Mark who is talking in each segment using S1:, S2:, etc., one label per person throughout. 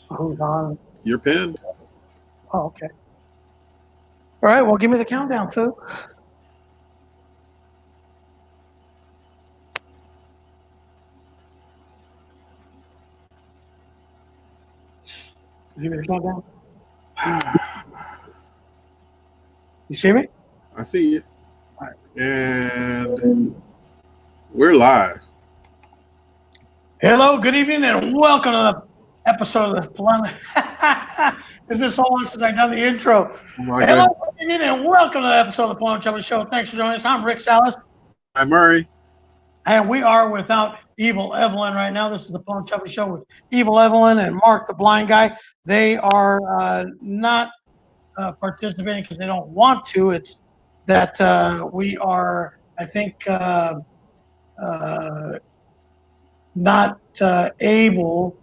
S1: Who's on?
S2: You're pinned.
S1: Oh, okay. All right. Well, give me the countdown, Fu. Give me the countdown. You see me?
S2: I see you.
S1: All right.
S2: And we're live.
S1: Hello, good evening, and welcome to the episode of the Pelon. It's been so long since I've done the intro.
S2: Oh my
S1: Hello,
S2: goodness.
S1: good evening, and welcome to the episode of the Pelon and Chubby Show. Thanks for joining us. I'm Rick Salas,
S2: Hi, Murray.
S1: and we are without Evil Evelyn right now. This is the Pelon and Chubby Show with Evil Evelyn and Mark, the blind guy. They are not participating because they don't want to. It's that we are, I think, not able,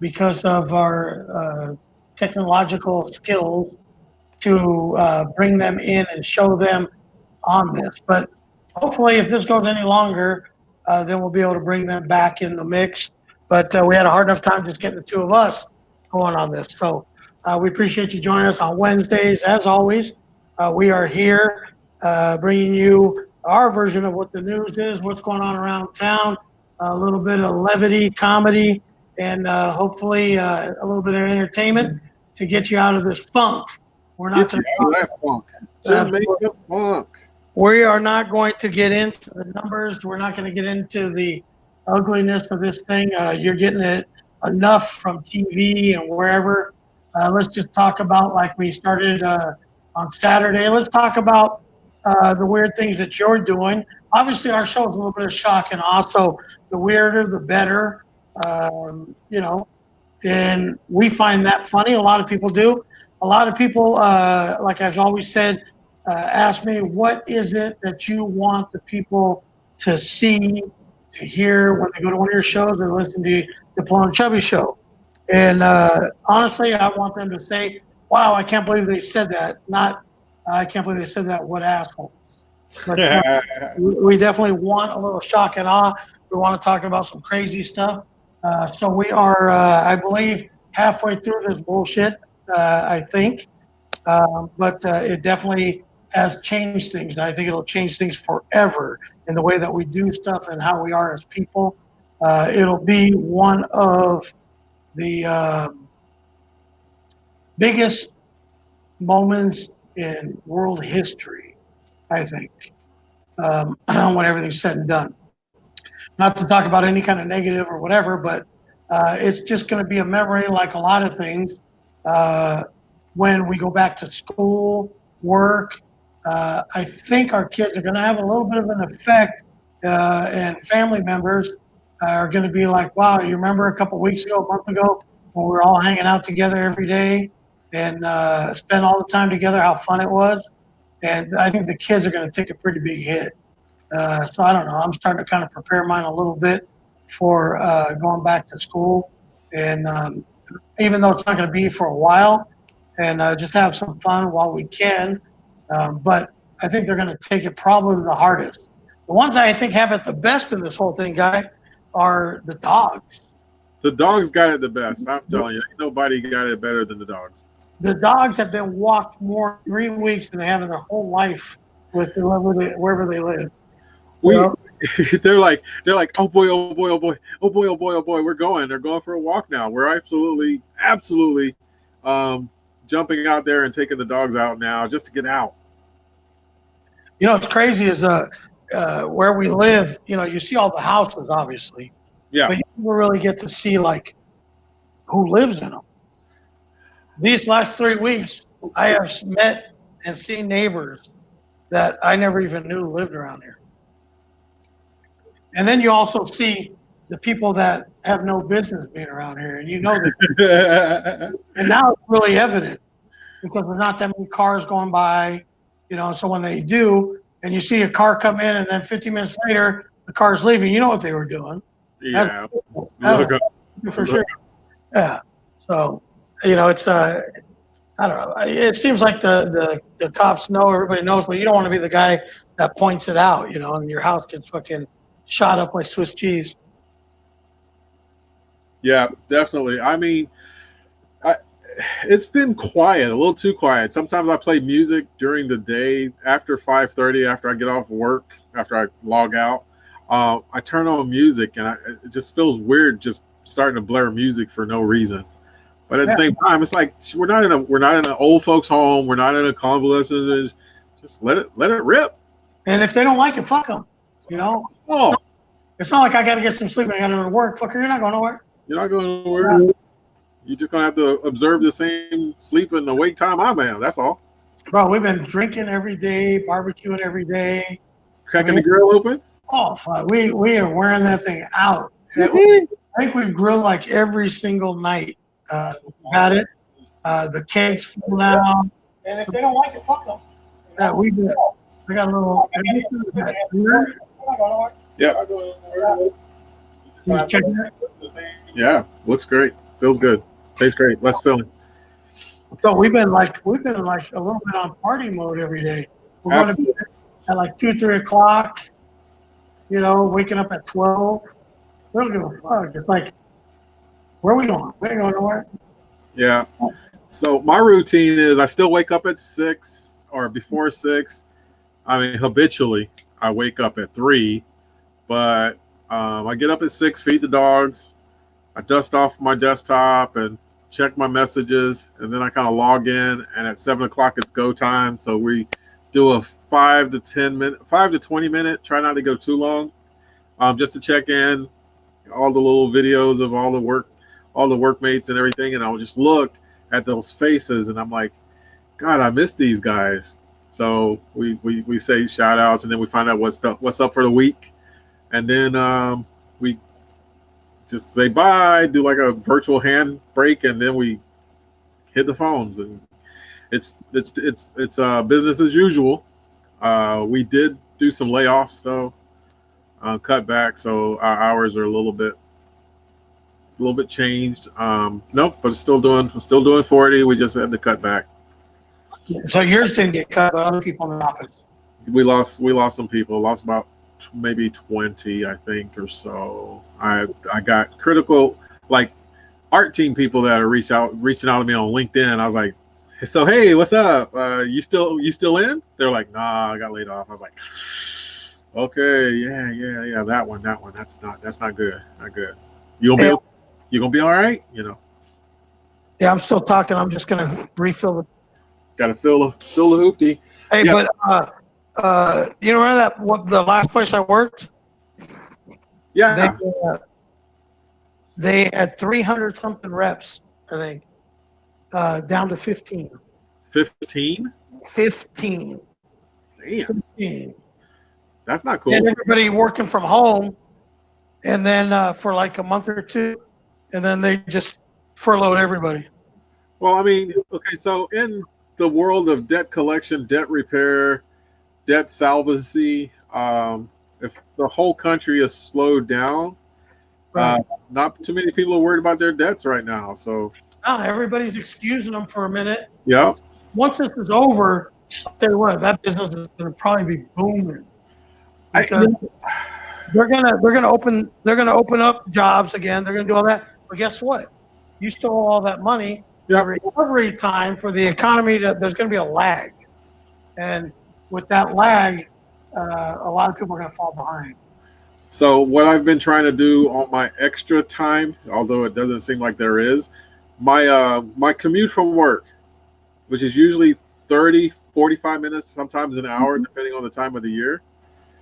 S1: because of our technological skills, to bring them in and show them on this. But hopefully, if this goes any longer, then we'll be able to bring them back in the mix. But we had a hard enough time just getting the two of us going on this. So we appreciate you joining us on Wednesdays. As always, we are here bringing you our version of what the news is, what's going on around town, a little bit of levity, comedy, and hopefully a little bit of entertainment to get you out of this funk. We're not
S2: Get you out of that funk. Jamaica funk.
S1: We are not going to get into the numbers. We're not going to get into the ugliness of this thing. You're getting it enough from TV and wherever. Let's just talk about, like we started on Saturday, let's talk about the weird things that you're doing. Obviously, our show is a little bit of shock and awe, so the weirder, the better, and we find that funny. A lot of people do. A lot of people, like I've always said, ask me, what is it that you want the people to see, to hear when they go to one of your shows or listen to the Pelon and Chubby show? And honestly, I want them to say, wow, I can't believe they said that. Not, I can't believe they said that. What assholes. But we definitely want a little shock and awe. We want to talk about some crazy stuff. So we are, I believe, halfway through this bullshit, I think. But it definitely has changed things. And I think it'll change things forever in the way that we do stuff and how we are as people. It'll be one of the biggest moments in world history, I think, when everything's said and done. Not to talk about any kind of negative or whatever, but it's just going to be a memory, like a lot of things. When we go back to school, work, I think our kids are going to have a little bit of an effect, and family members are going to be like, wow, you remember a couple weeks ago, a month ago, when we were all hanging out together every day and spend all the time together, how fun it was. And I think the kids are going to take a pretty big hit. So I don't know. I'm starting to kind of prepare mine a little bit for going back to school. And even though it's not going to be for a while, and just have some fun while we can. But I think they're going to take it probably the hardest. The ones I think have it the best in this whole thing, guy, are the dogs.
S2: The dogs got it the best. I'm telling you, ain't nobody got it better than the dogs.
S1: The dogs have been walked more in 3 weeks than they have in their whole life with wherever they live.
S2: They're like, oh boy, oh boy, oh boy, oh boy, oh boy, oh boy, we're going. They're going for a walk now. We're absolutely jumping out there and taking the dogs out now just to get out.
S1: You know, what's crazy is where we live, you see all the houses, obviously.
S2: Yeah.
S1: But you never really get to see, like, who lives in them. These last 3 weeks, I have met and seen neighbors that I never even knew lived around here. And then you also see the people that have no business being around here, and you know that. And now it's really evident because there's not that many cars going by, so when they do, and you see a car come in and then 50 minutes later, the car's leaving, you know what they were doing.
S2: Yeah.
S1: For sure. Yeah. So, it's, I don't know. It seems like the cops know, everybody knows, but you don't want to be the guy that points it out, and your house gets fucking shot up like Swiss cheese.
S2: Yeah, definitely. I mean, It's been quiet, a little too quiet. Sometimes I play music during the day after 5:30, after I get off work, after I log out. I turn on music, and it just feels weird just starting to blare music for no reason. But at the
S1: Yeah.
S2: same time, it's like we're not in an old folks' home. We're not in a convalescent. Just let it rip.
S1: And if they don't like it, fuck them. You know,
S2: Oh,
S1: it's not like I got to get some sleep. I got to go to work. Fucker, you're not going to work.
S2: you're not going to work. You're just gonna have to observe the same sleep and awake time I am. That's all.
S1: Bro, we've been drinking every day, barbecuing every day.
S2: Cracking the grill open.
S1: Oh, fuck. We are wearing that thing out. I think we've grilled like every single night. Got it. The kegs full now. And if they don't like it, fuck them. Yeah, we did. I got a little.
S2: Yeah.
S1: Just checking it.
S2: Yeah. Looks great. Feels good. Tastes great. Less filling.
S1: So we've been like a little bit on party mode every day. We're going to be at like 2, 3 o'clock. You know, waking up at 12. We don't give a fuck. It's like, where are we going? We ain't going nowhere.
S2: Yeah. So my routine is I still wake up at 6 or before 6. I mean, habitually I wake up at 3, but I get up at 6, feed the dogs. I dust off my desktop and check my messages, and then I kind of log in. And at 7 o'clock, it's go time. So we do a 5 to 20 minute. Try not to go too long, just to check in, all the little videos of all the workmates and everything. And I'll just look at those faces, and I'm like, God, I miss these guys. So we say shout outs, and then we find out what's up for the week, and then we just say bye, do like a virtual handbrake, and then we hit the phones, and it's business as usual. We did do some layoffs though, cut back, so our hours are a little bit changed. Nope, but still doing 40. We just had to cut back.
S1: So yours didn't get cut, but other people in the office.
S2: We lost some people. Lost about maybe 20, I think, or so. I got critical, like art team people that are reaching out to me on LinkedIn. I was like, so hey, what's up? You still in? They're like, nah, I got laid off. I was like, okay, yeah, that one. That's not good. Not good. You gonna be all right? You know.
S1: Yeah, I'm still talking. I'm just gonna refill the.
S2: Got to fill the hoopty.
S1: Hey,
S2: Yeah.
S1: but you know the last place I worked?
S2: Yeah.
S1: They had 300 something reps, I think, down to 15.
S2: 15?
S1: 15.
S2: Damn.
S1: 15.
S2: That's not cool.
S1: And everybody working from home, and then for like a month or two, and then they just furloughed everybody.
S2: Well, I mean, okay, so in the world of debt collection, debt repair, debt salvacy, if the whole country is slowed down,
S1: Right.
S2: not too many people are worried about their debts right now. So
S1: Everybody's excusing them for a minute.
S2: yeah.
S1: Once this is over, I'll tell you what, that business is going to probably be booming. Because they're gonna open up jobs again. They're gonna do all that. But guess what? You stole all that money.
S2: Yeah.
S1: The recovery time for the economy, there's going to be a lag, and with that lag, a lot of people are going to fall behind.
S2: So what I've been trying to do on my extra time, although it doesn't seem like there is, my commute from work, which is usually 30, 45 minutes, sometimes an hour, depending on the time of the year.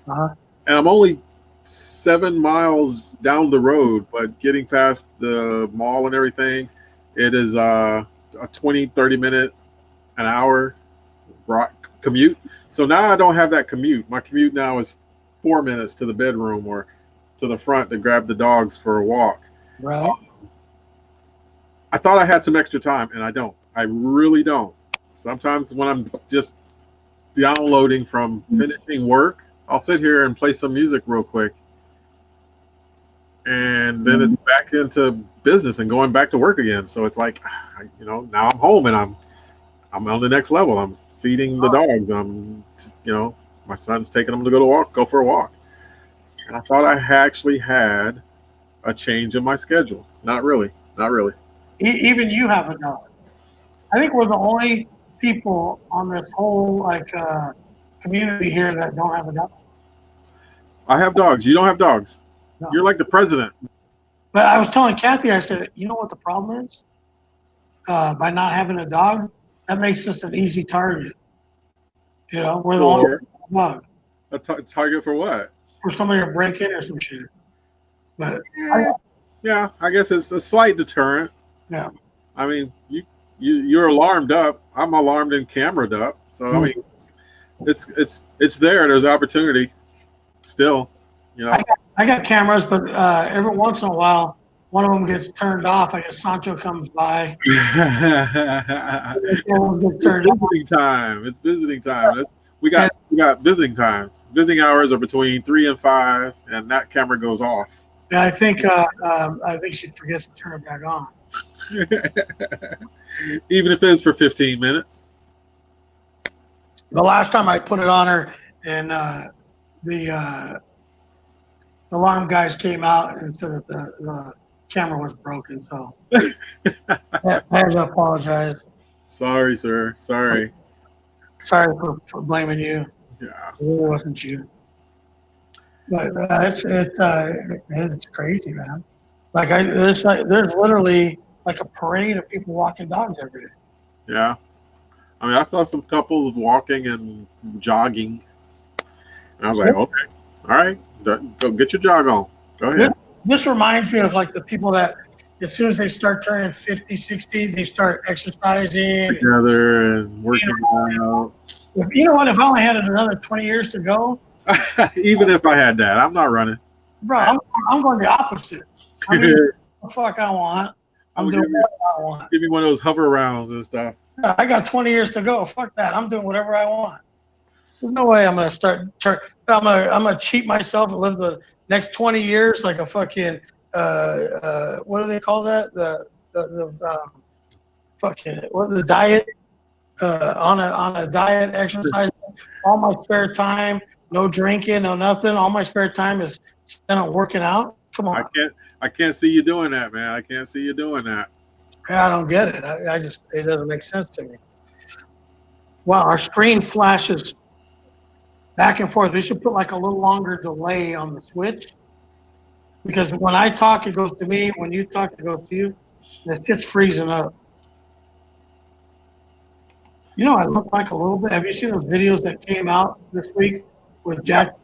S1: Uh-huh.
S2: And I'm only 7 miles down the road, but getting past the mall and everything, it is a 20, 30 minute, an hour commute. So now I don't have that commute. My commute now is 4 minutes to the bedroom or to the front to grab the dogs for a walk.
S1: Right.
S2: I thought I had some extra time, and I don't. I really don't. Sometimes when I'm just downloading from finishing work, I'll sit here and play some music real quick. And then it's back into business and going back to work again. So it's like, now I'm home and I'm on the next level. I'm feeding the dogs. My son's taking them to go for a walk. And I thought I actually had a change in my schedule. Not really.
S1: Even you have a dog. I think we're the only people on this whole community here that don't have a dog.
S2: I have dogs. You don't have dogs.
S1: No.
S2: You're like the president.
S1: But I was telling Kathy, I said, you know what the problem is? By not having a dog, that makes us an easy target. You know, we're the only dog.
S2: A target for what?
S1: For somebody to break in or some shit. But
S2: yeah, I guess it's a slight deterrent.
S1: Yeah.
S2: I mean, you're alarmed up. I'm alarmed and cameraed up. So I mean, it's there. There's opportunity. Still, you know.
S1: I got cameras, but every once in a while, one of them gets turned off. I guess Sancho comes by.
S2: Visiting time. It's visiting time. We got visiting time. Visiting hours are between 3 and 5, and that camera goes off.
S1: Yeah, I think she forgets to turn it back on.
S2: Even if it's for 15 minutes.
S1: The last time I put it on her, and the alarm guys came out and said that the camera was broken. So I had to apologize.
S2: Sorry, sir. Sorry.
S1: Sorry for blaming you.
S2: Yeah.
S1: It wasn't you. But it's crazy, man. There's literally like a parade of people walking dogs every day.
S2: Yeah. I mean, I saw some couples walking and jogging. And I was like, okay, all right, go get your jog on. Go ahead.
S1: This reminds me of like the people that as soon as they start turning 50, 60, they start exercising.
S2: Together and working out.
S1: You know what? If I only had another 20 years to go.
S2: Even if I had that, I'm not running.
S1: Bro, I'm going the opposite. I mean, the fuck I want. I'm doing whatever I want.
S2: Give me one of those hover rounds and stuff.
S1: I got 20 years to go. Fuck that. I'm doing whatever I want. There's no way I'm going to start. I'm going to cheat myself and live the next 20 years like a fucking, what do they call that? The diet, on a diet, exercise, all my spare time, no drinking, no nothing. All my spare time is spent on working out. Come on.
S2: I can't see you doing that, man. I can't see you doing that.
S1: I don't get it. It doesn't make sense to me. Wow, our screen flashes back and forth. They should put like a little longer delay on the switch. Because when I talk, it goes to me. When you talk, it goes to you. And it's just freezing up. You know, I look like a little bit. Have you seen those videos that came out this week with Jack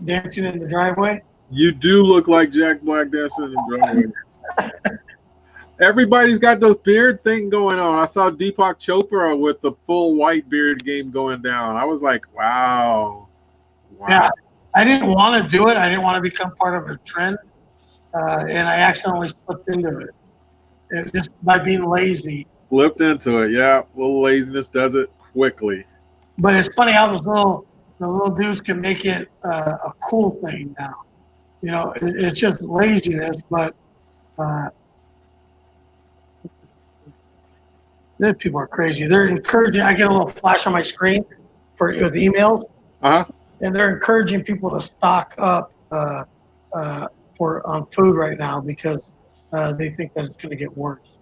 S1: dancing in the driveway?
S2: You do look like Jack Black dancing in the driveway. Everybody's got the beard thing going on. I saw Deepak Chopra with the full white beard game going down. I was like, wow.
S1: Yeah, I didn't want to do it. I didn't want to become part of a trend. And I accidentally slipped into it. It's just by being lazy.
S2: Slipped into it, yeah. A little laziness does it quickly.
S1: But it's funny how the little dudes can make it a cool thing now. You know, it's just laziness, but these people are crazy. They're encouraging. I get a little flash on my screen with emails, and they're encouraging people to stock up on food right now because they think that it's going to get worse.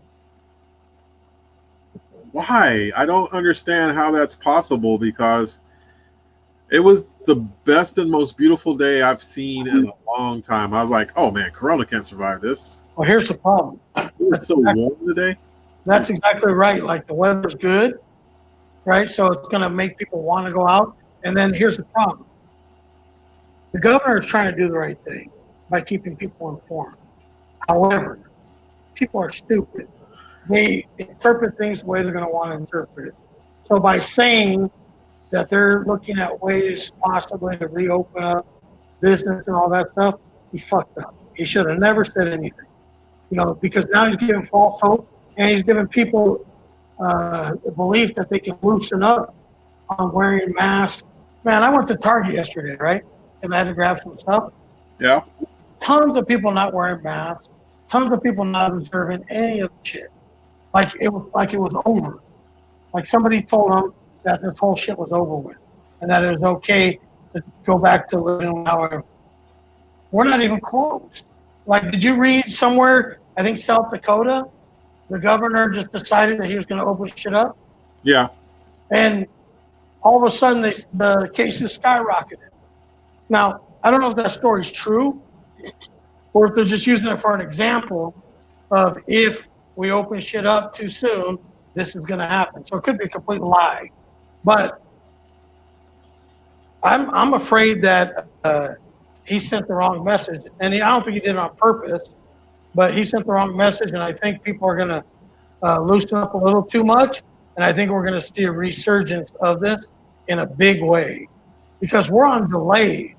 S2: Why? I don't understand how that's possible because it was the best and most beautiful day I've seen in a long time. I was like, oh man, Corona can't survive this.
S1: Well, here's the problem.
S2: It's so warm today.
S1: That's exactly right. Like the weather's good, right? So it's going to make people want to go out. And then here's the problem. The governor is trying to do the right thing by keeping people informed. However, people are stupid. They interpret things the way they're going to want to interpret it. So by saying that they're looking at ways possibly to reopen up business and all that stuff, he fucked up. He should have never said anything. You know, because now he's giving false hope and he's giving people the belief that they can loosen up on wearing masks. Man, I went to Target yesterday, right? And I had to grab some stuff.
S2: Yeah.
S1: Tons of people not wearing masks. Tons of people not observing any of the shit. Like it was over. Like somebody told them that this whole shit was over with and that it was okay to go back to living however. We're not even close. Like, did you read somewhere, I think South Dakota, the governor just decided that he was going to open shit up,
S2: Yeah.
S1: and all of a sudden the cases skyrocketed. Now, I don't know if that story's true or if they're just using it for an example of if we open shit up too soon, this is going to happen. So it could be a complete lie. But I'm afraid that he sent the wrong message. And I don't think he did it on purpose, but he sent the wrong message. And I think people are going to loosen up a little too much. And I think we're going to see a resurgence of this in a big way because we're on delay.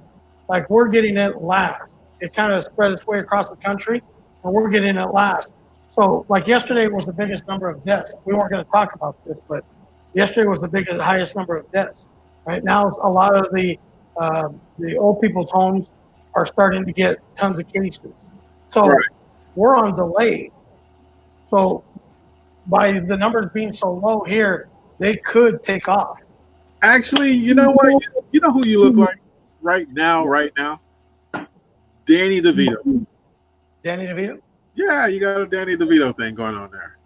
S1: Like we're getting it last. It kind of spread its way across the country, and we're getting it last. So, like yesterday was the biggest number of deaths. We weren't going to talk about this, but yesterday was the highest number of deaths. Right now, a lot of the old people's homes are starting to get tons of cases. So
S2: Right.
S1: we're on delay. So by the numbers being so low here, they could take off.
S2: Actually, you know what? You know who you look like right now? Danny DeVito.
S1: Danny DeVito?
S2: Yeah, you got a Danny DeVito thing going on there.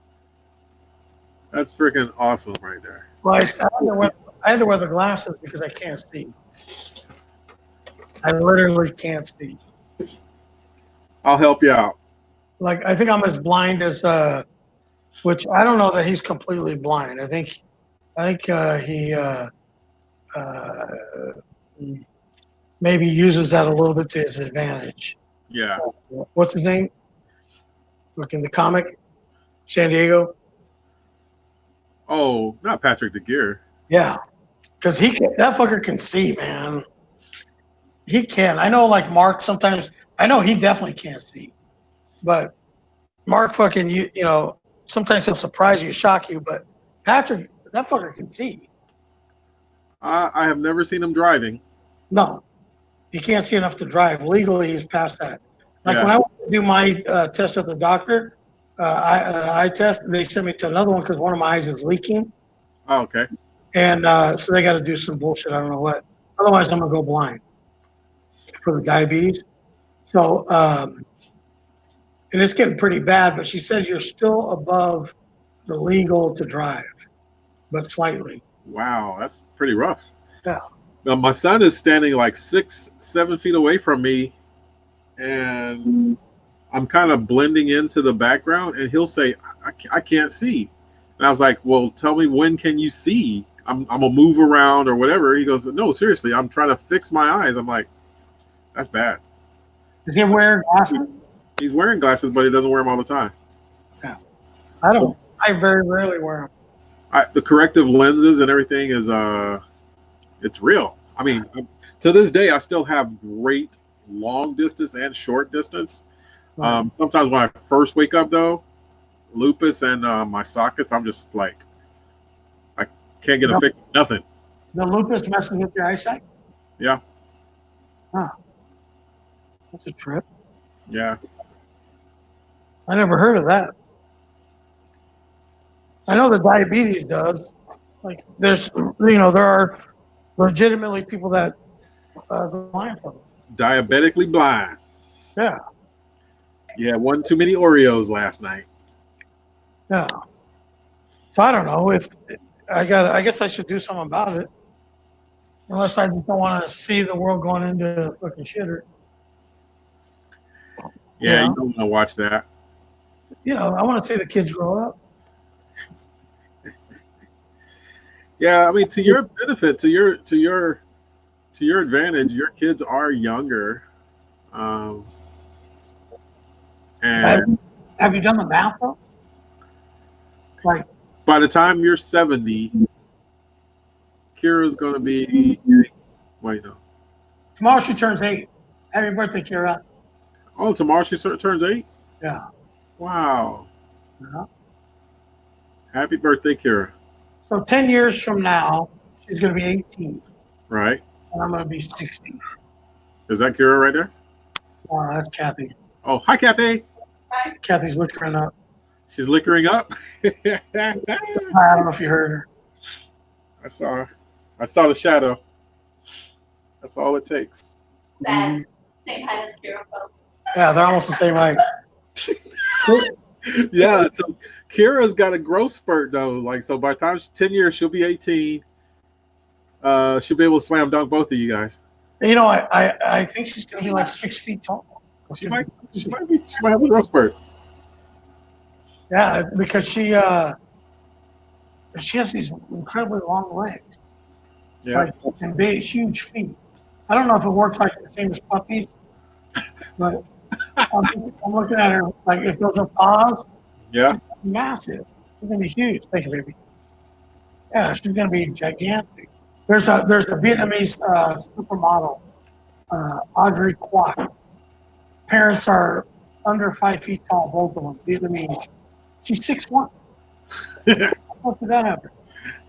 S2: That's freaking awesome right there.
S1: Well, I had to wear the glasses because I can't see. I literally can't see.
S2: I'll help you out.
S1: Like, I think I'm as blind as, which I don't know that he's completely blind. I think he maybe uses that a little bit to his advantage.
S2: Yeah.
S1: What's his name? Look in the comic, San Diego.
S2: Oh, not Patrick DeGear.
S1: Yeah, because that fucker can see, man. He can. I know, like Mark. Sometimes I know he definitely can't see, but Mark fucking you know. Sometimes he'll surprise you, shock you, but Patrick, that fucker can see.
S2: I have never seen him driving.
S1: No, he can't see enough to drive. Legally, he's past that. Like
S2: Yeah.
S1: when I went to do my test at the doctor, eye test, they sent me to another one because one of my eyes is leaking.
S2: Oh, okay.
S1: And so they got to do some bullshit. I don't know what. Otherwise, I'm going to go blind for the diabetes. So, and it's getting pretty bad, but she says you're still above the legal to drive, but slightly.
S2: Wow, that's pretty rough.
S1: Yeah.
S2: Now, my son is standing like 6-7 feet away from me, and I'm kind of blending into the background, and he'll say, I can't see. And I was like, well, tell me, when can you see? I'm going to move around or whatever. He goes, no, seriously, I'm trying to fix my eyes. I'm like, that's bad.
S1: Does he wear glasses?
S2: He's wearing glasses, but he doesn't wear them all the time.
S1: Yeah. I don't. I very rarely wear them.
S2: The corrective lenses and everything is, it's real. I mean, to this day, I still have great long distance and short distance. Sometimes when I first wake up, though, lupus and my sockets, I'm just like, I can't get a fix. Nothing.
S1: The lupus messes with your eyesight?
S2: Yeah.
S1: Huh. That's a trip.
S2: Yeah.
S1: I never heard of that. I know the diabetes does. Like, there are legitimately people that go blind from it.
S2: Diabetically blind.
S1: Yeah.
S2: Yeah, one too many Oreos last night.
S1: Yeah. So I don't know if I guess I should do something about it. Unless I just don't want to see the world going into a fucking shitter.
S2: Yeah, you don't want to watch that.
S1: I want to see the kids grow up.
S2: Yeah, I mean, to your benefit, to your advantage, your kids are younger. And
S1: Have you done the math though? Like,
S2: by the time you're 70, Kira's going to be. Wait, no.
S1: tomorrow she turns 8. Happy birthday, Kira.
S2: Oh, tomorrow she turns 8?
S1: Yeah.
S2: Wow.
S1: Yeah.
S2: Happy birthday, Kira.
S1: So 10 years from now, she's going to be 18.
S2: Right.
S1: And I'm going to be 60.
S2: Is that Kira right there?
S1: Oh, that's Kathy.
S2: Oh, hi, Kathy.
S3: Hi.
S1: Kathy's liquoring up.
S2: She's liquoring up.
S1: I don't know if you heard her.
S2: I saw her. I saw the shadow. That's all it takes.
S3: Sad. Same height as Kira, folks.
S1: Yeah, they're almost the same height.
S2: Yeah, so Kira's got a growth spurt though. Like, so by the time she's 10 years, she'll be 18. She'll be able to slam dunk both of you guys.
S1: You know, I think she's gonna be like 6 feet tall.
S2: She might have a growth spurt.
S1: Yeah, because she has these incredibly long legs,
S2: Yeah.
S1: like and big, huge feet. I don't know if it works like the same as puppies, but I'm looking at her like if those are paws,
S2: Yeah.
S1: she's massive. She's gonna be huge. Thank you, baby. Yeah, she's gonna be gigantic. There's a Vietnamese supermodel, Audrey Quat. Parents are under 5 feet tall, both of them, Vietnamese. She's 6'1". How did that happen?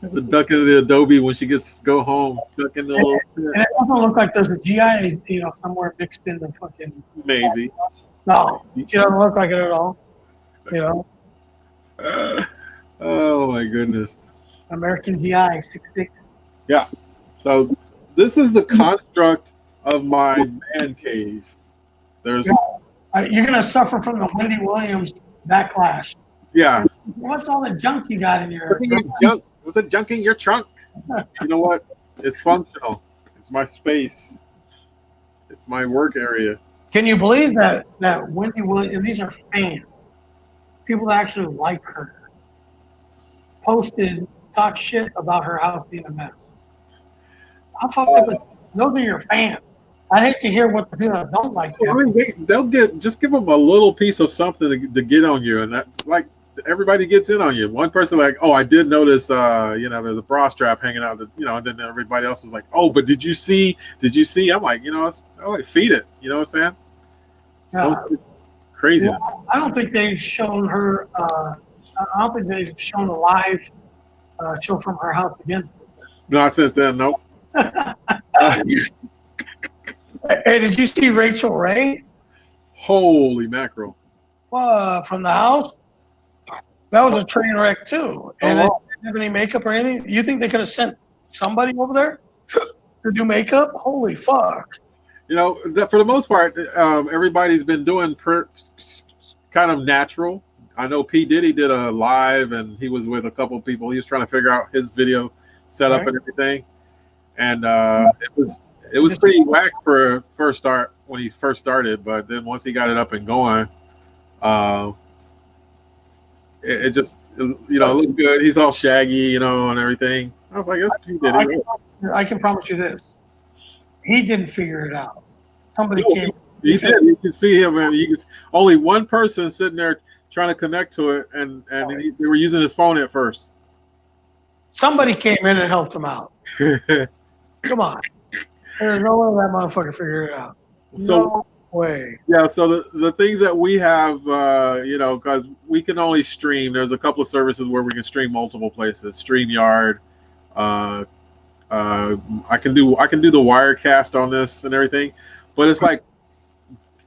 S2: The duck into the adobe when she gets to go home. Duck in the little
S1: And it doesn't look like there's a GI, somewhere mixed in the fucking.
S2: maybe.
S1: No, she doesn't look like it at all.
S2: Oh my goodness.
S1: American GI, 6'6".
S2: Yeah. So this is the construct of my man cave. There's
S1: You're gonna suffer from the Wendy Williams backlash.
S2: yeah.
S1: What's all the junk you got in your?
S2: Was it junk in your trunk? You know what? It's functional. It's my space. It's my work area.
S1: Can you believe that Wendy Williams? And these are fans, people that actually like her, talk shit about her house being a mess. How fucked up is those are your fans. I hate to hear what the people that don't like
S2: I
S1: them.
S2: mean, they'll just give them a little piece of something to get on you, and that everybody gets in on you. One person like, oh, I did notice, there's a bra strap hanging out, and then everybody else is like, oh, but did you see? I'm like, feed it. You know what I'm saying? So crazy.
S1: Well, I don't think they've shown her. I don't think they've shown a live show from her house again.
S2: Not since then, nope.
S1: Hey, did you see Rachel Ray?
S2: Holy mackerel!
S1: From the house? That was a train wreck too. And they didn't have any makeup or anything. You think they could have sent somebody over there to do makeup? Holy fuck!
S2: That for the most part, everybody's been doing kind of natural. I know P. Diddy did a live, and he was with a couple of people. He was trying to figure out his video setup and everything, and it was pretty whack for when he first started. But then once he got it up and going, it just looked good. He's all shaggy, and everything. I was like, "That's P. Diddy."
S1: I can promise you this: he didn't figure it out. Somebody came.
S2: He did. You can see him, and only one person sitting there trying to connect to it, and they were using his phone at first.
S1: Somebody came in and helped him out. Come on. There's no way that motherfucker figured it out. No way.
S2: Yeah, so the things that we have, because we can only stream. There's a couple of services where we can stream multiple places. StreamYard. I can do the Wirecast on this and everything, but it's like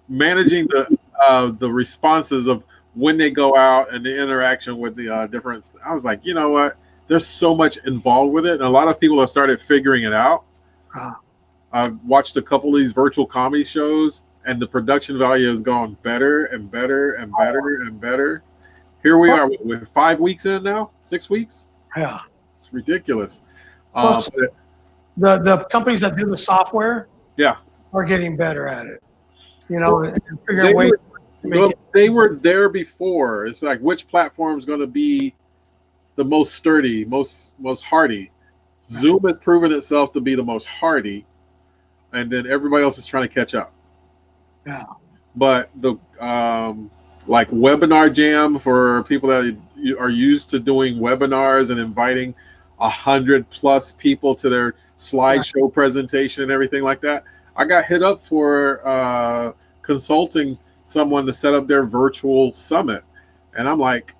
S2: managing the responses of when they go out and the interaction with the different. I was like, you know what? There's so much involved with it, and a lot of people have started figuring it out. I've watched a couple of these virtual comedy shows, and the production value has gone better and better and better and better. Here we are. We're 5 weeks in now, 6 weeks.
S1: Yeah,
S2: it's ridiculous.
S1: The companies that do the software, are getting better at it. And figuring ways to make it.
S2: They were there before. It's like which platform is going to be the most sturdy, most hardy. Zoom has proven itself to be the most hardy, and then everybody else is trying to catch up.
S1: Yeah.
S2: But the like Webinar Jam for people that are used to doing webinars and inviting 100+ people to their slideshow presentation and everything like that. I got hit up for consulting someone to set up their virtual summit, and I'm like,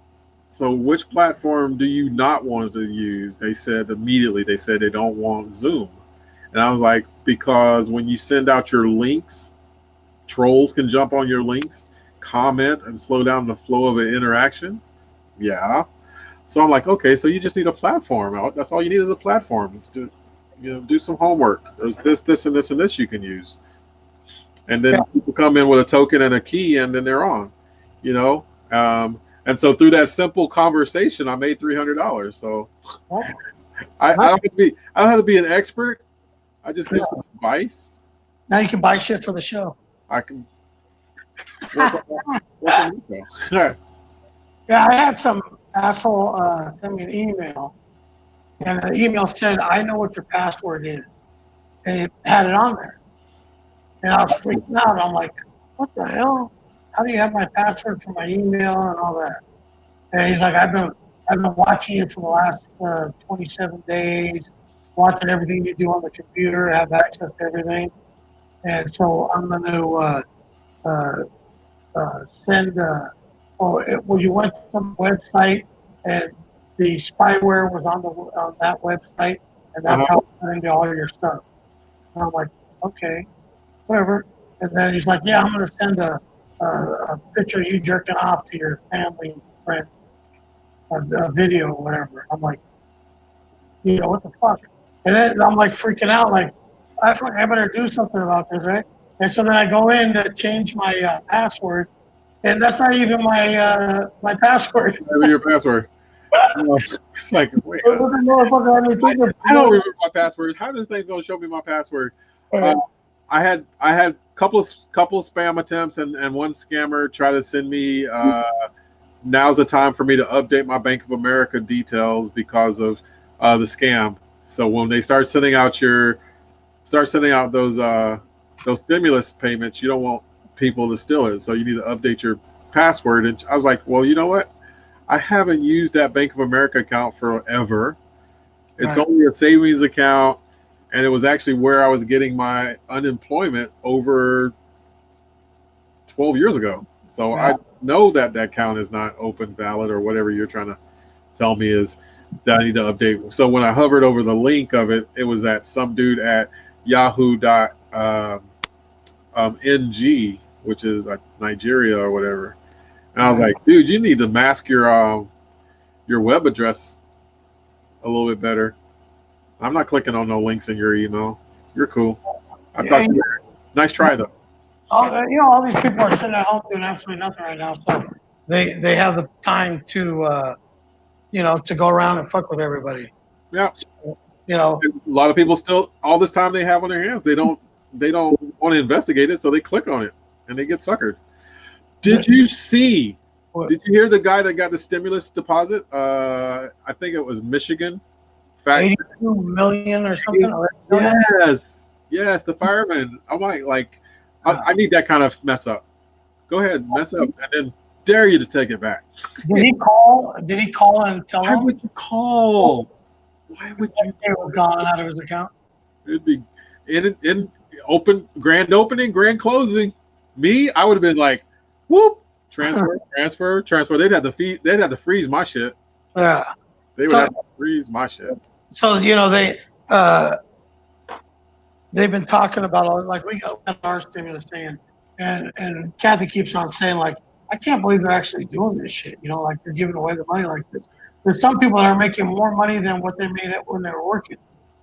S2: so which platform do you not want to use? They said immediately, they don't want Zoom. And I was like, because when you send out your links, trolls can jump on your links, comment, and slow down the flow of an interaction. Yeah. So I'm like, okay, so you just need a platform. That's all you need is a platform to do some homework. There's this, and this, and this you can use. And then people come in with a token and a key, and then they're on. And so through that simple conversation, I made $300. So
S1: Oh,
S2: I don't have to be an expert. I just give some advice.
S1: now you can buy shit for the show.
S2: I can work on Nico.
S1: Yeah, I had some asshole send me an email, and the email said, "I know what your password is," and it had it on there, and I was freaking out. I'm like, "What the hell? How do you have my password for my email and all that?" And he's like, "I've been watching you for the last 27 days, watching everything you do on the computer, have access to everything, and so I'm going to uh, send." Well, you went to some website and the spyware was on that website, and that's how it got into all your stuff. And I'm like, okay, whatever. And then he's like, yeah, I'm going to send a picture of you jerking off to your family and friends, a video or whatever. I'm like, what the fuck? And then I'm like freaking out, like, I better do something about this, right? And so then I go in to change my password, and that's not even my password.
S2: Whatever your password. It's like, wait, I don't
S1: I
S2: remember my password. How this thing's gonna show me my password? I had couple spam attempts and one scammer try to send me. Now's the time for me to update my Bank of America details because of the scam. So when they start sending out those stimulus payments, you don't want people to steal it. So you need to update your password. And I was like, well, you know what? I haven't used that Bank of America account forever. It's only a savings account, and it was actually where I was getting my unemployment over 12 years ago. So I know that account is not open, valid, or whatever you're trying to tell me is that I need to update. So when I hovered over the link of it, it was at some dude at yahoo.ng, which is like Nigeria or whatever. And I was like, dude, you need to mask your web address a little bit better. I'm not clicking on no links in your email. You're cool. I thought you were. Nice try though.
S1: All these people are sitting at home doing absolutely nothing right now, so they have the time to to go around and fuck with everybody.
S2: Yeah.
S1: So,
S2: a lot of people still, all this time they have on their hands, they don't want to investigate it, so they click on it and they get suckered. Did you see? Did you hear the guy that got the stimulus deposit? I think it was Michigan.
S1: 82 million or something.
S2: Yes, the fireman. I'm like, I need that kind of mess up. Go ahead, mess up, and then dare you to take it back.
S1: Did he call and tell him?
S2: Why would you call? Why would you?
S1: They were gone out of his account.
S2: It'd be in grand opening, grand closing. Me, I would have been like, whoop, transfer. They'd have to freeze my shit.
S1: Yeah.
S2: They would have to freeze my shit.
S1: So they've been talking about, like, we got our stimulus thing, and Kathy keeps on saying, like, I can't believe they're actually doing this shit. Like they're giving away the money like this. There's some people that are making more money than what they made it when they were working.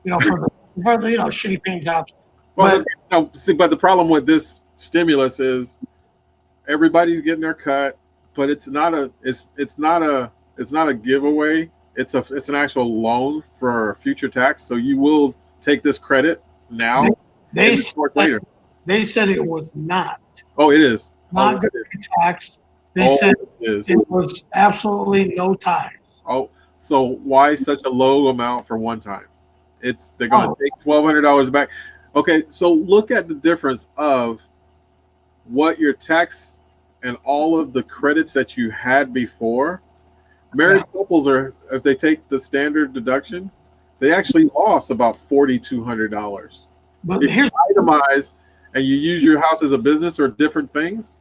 S1: For the shitty paying jobs.
S2: Well, but the problem with this stimulus is everybody's getting their cut, but it's not a giveaway. It's an actual loan for future tax. So you will take this credit now.
S1: They said it was not.
S2: Oh, it is.
S1: Not going to be taxed. They said it was absolutely no ties.
S2: Oh, so why such a low amount for one time? They're going to take $1,200 back. Okay, so look at the difference of what your tax and all of the credits that you had before. Married couples if they take the standard deduction, they actually lost about $4,200.
S1: But
S2: if you itemize and you use your house as a business or different things,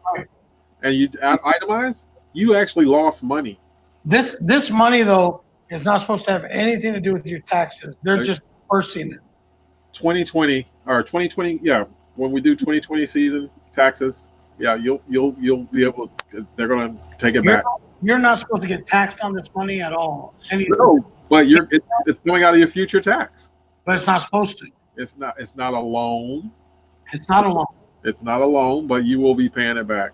S2: and you itemize, you actually lost money.
S1: This money though is not supposed to have anything to do with your taxes. They're just forcing it.
S2: 2020 or 2020, yeah. When we do 2020 season taxes, yeah, you'll be able to. They're going to take it back.
S1: You're not supposed to get taxed on this money at all.
S2: No, but it's going out of your future tax.
S1: But it's not supposed to.
S2: It's not a loan.
S1: It's not a loan.
S2: It's not a loan, but you will be paying it back.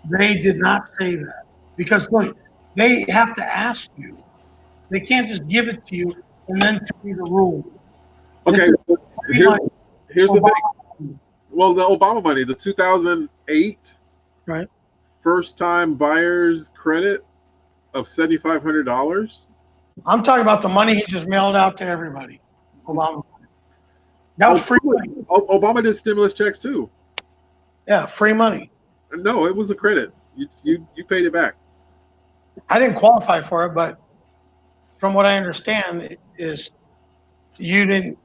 S1: They did not say that. because look, they have to ask you. They can't just give it to you and then tell you the rule.
S2: Okay, here's,
S1: Like
S2: here's the
S1: Obama,
S2: thing. Well, the Obama money, the 2008
S1: right?
S2: first time buyer's credit of $7,500.
S1: I'm talking about the money he just mailed out to everybody. Obama. That was free money.
S2: Obama did stimulus checks too.
S1: Yeah, free money.
S2: No, it was a credit. You paid it back.
S1: I didn't qualify for it, but from what I understand, is you didn't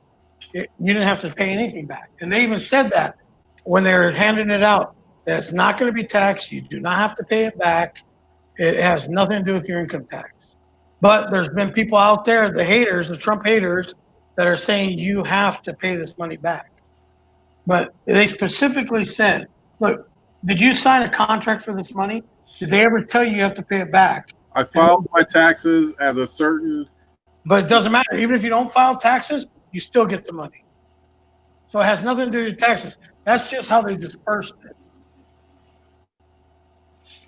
S1: have to pay anything back, and they even said that when they were handing it out, that it's not going to be taxed. You do not have to pay it back. It has nothing to do with your income tax. But there's been people out there, the haters, the Trump haters, that are saying you have to pay this money back. But they specifically said, look, did you sign a contract for this money? Did they ever tell you have to pay it back?
S2: I filed my taxes as a certain.
S1: But it doesn't matter. Even if you don't file taxes, you still get the money. So it has nothing to do with your taxes. That's just how they dispersed it.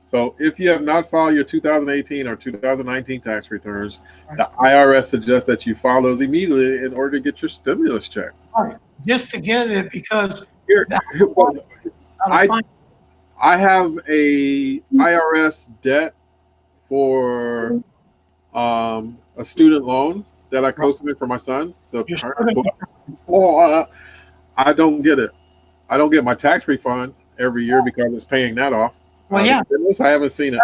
S2: So if you have not filed your 2018 or 2019 tax returns, the IRS suggests that you file those immediately in order to get your stimulus check.
S1: Right. Just to get it, because
S2: I have a IRS debt for a student loan that I co-submit for my son. I don't get it. I don't get my tax refund every year because it's paying that off.
S1: Well, yeah.
S2: I haven't seen it.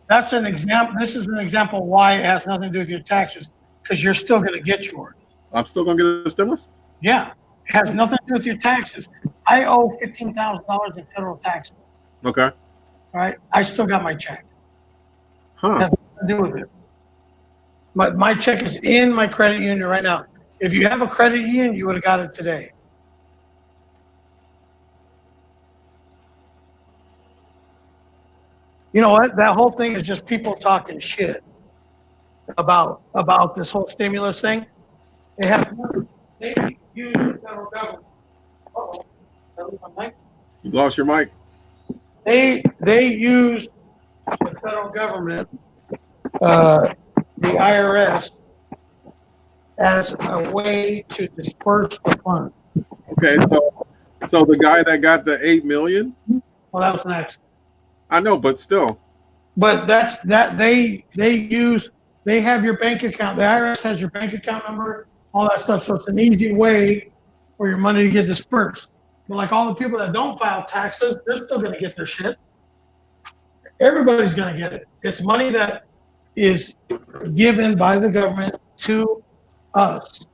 S1: That's an example. This is an example why it has nothing to do with your taxes, because you're still going to get yours.
S2: I'm still going to get the stimulus?
S1: Yeah. It has nothing to do with your taxes. I owe $15,000 in federal taxes.
S2: Okay.
S1: All right. I still got my check.
S2: Huh.
S1: It has nothing to do with it. My check is in my credit union right now. If you have a credit union, you would have got it today. You know what? That whole thing is just people talking shit about this whole stimulus thing. They have they use the federal government. Uh-oh. Did I lose my mic?
S2: You lost your mic.
S1: They use the federal government, the IRS, as a way to disperse the funds.
S2: Okay, so the guy that got the $8 million.
S1: Well, that was next.
S2: I know, but still.
S1: But they have your bank account. The IRS has your bank account number, all that stuff. So it's an easy way for your money to get dispersed. But like all the people that don't file taxes, they're still going to get their shit. Everybody's going to get it. It's money that is given by the government to us.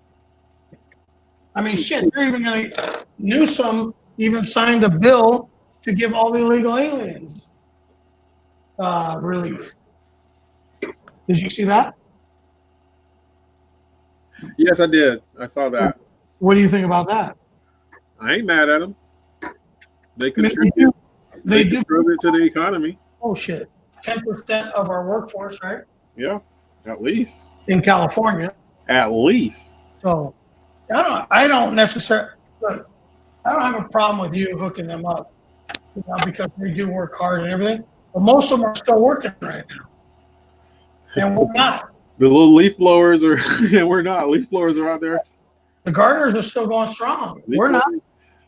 S1: I mean, shit, they're even going to, Newsom even signed a bill to give all the illegal aliens relief. Did you see that?
S2: Yes, I did. I saw that.
S1: What do you think about that?
S2: I ain't mad at them. They contribute. They contribute to the economy.
S1: Oh shit, 10% of our workforce, right?
S2: Yeah, at least.
S1: In California.
S2: At least.
S1: So, I don't necessarily. Look, I don't have a problem with you hooking them up, because they do work hard and everything. But most of them are still working right now, and we're not.
S2: The little leaf blowers are, and we're not. Leaf blowers are out there.
S1: The gardeners are still going strong. We're not.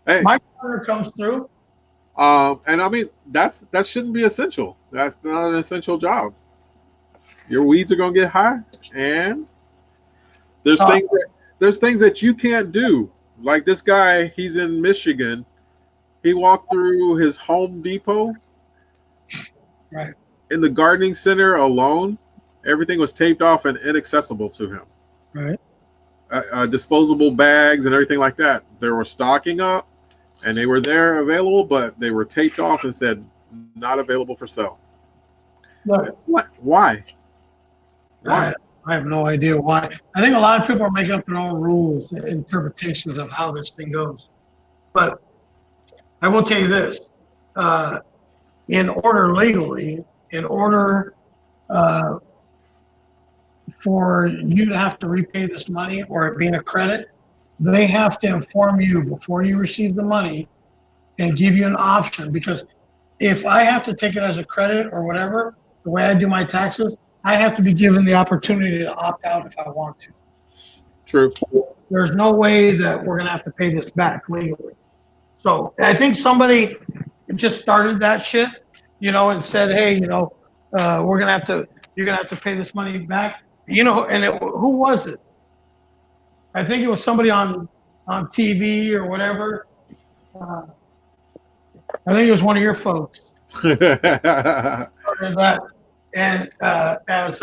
S2: Hey.
S1: My gardener comes through.
S2: And I mean, that shouldn't be essential. That's not an essential job. Your weeds are gonna get high, and there's things that you can't do. Like this guy, he's in Michigan. He walked through his Home Depot.
S1: Right.
S2: In the gardening center alone, everything was taped off and inaccessible to him.
S1: Right.
S2: Disposable bags and everything like that. They were stocking up, and they were there available, but they were taped off and said not available for sale.
S1: Look,
S2: what? Why?
S1: I have no idea why. I think a lot of people are making up their own rules and interpretations of how this thing goes. But I will tell you this. In order legally, in order for you to have to repay this money or it being a credit, they have to inform you before you receive the money and give you an option. Because if I have to take it as a credit or whatever, the way I do my taxes, I have to be given the opportunity to opt out if I want to.
S2: True.
S1: There's no way that we're gonna have to pay this back legally. So I think somebody just started that shit, and said, hey, we're gonna have to, you're gonna have to pay this money back. And who was it? I think it was somebody on TV or whatever. I think it was one of your folks. That and as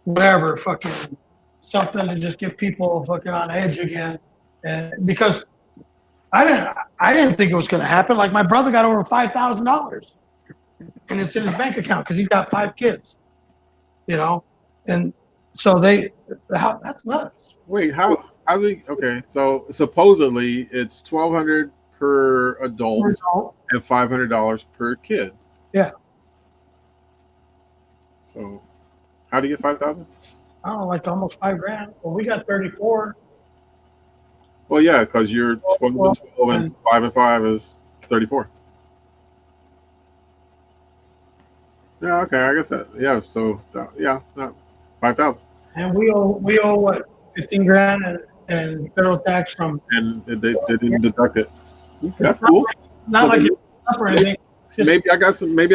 S1: whatever fucking something to just get people fucking on edge again, and because I didn't think it was going to happen. Like my brother got over $5,000, and it's in his bank account because he's got 5 kids, and so that's nuts.
S2: Wait, how okay, so supposedly it's $1,200 per adult and $500 per kid.
S1: Yeah.
S2: So how do you get 5,000?
S1: I don't know, like almost $5,000. Well, we got 34.
S2: Well, yeah, because you're 12 and 12 and 5 and 5 is 34. Yeah, okay, I guess that. Yeah, so yeah, 5,000.
S1: And we owe what, 15 grand and federal tax from.
S2: And they didn't deduct it. That's cool.
S1: Not like it's up or anything.
S2: Maybe I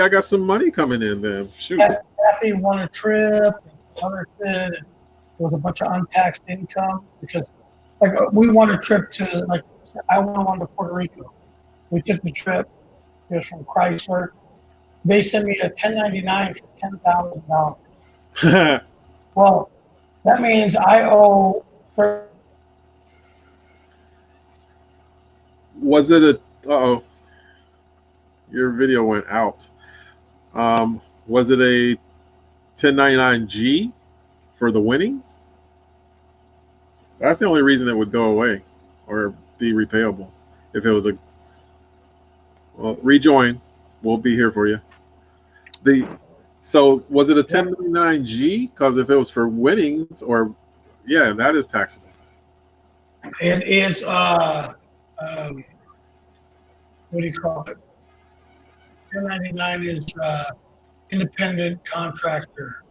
S2: got some money coming in then. Shoot.
S1: Kathy won a trip, other kid, and there was a bunch of untaxed income because, like, we won a trip to, like, I won one to Puerto Rico. We took the trip. It was from Chrysler. They sent me a 1099 for $10,000. Well, that means I owe.
S2: Was it a? Uh-oh. Your video went out. Was it a 1099G for the winnings? That's the only reason it would go away or be repayable. If it was a, well, rejoin. We'll be here for you. So was it a 1099G? Because if it was for winnings, or yeah, that is taxable.
S1: It is what do you call it? 1099 is independent contractor.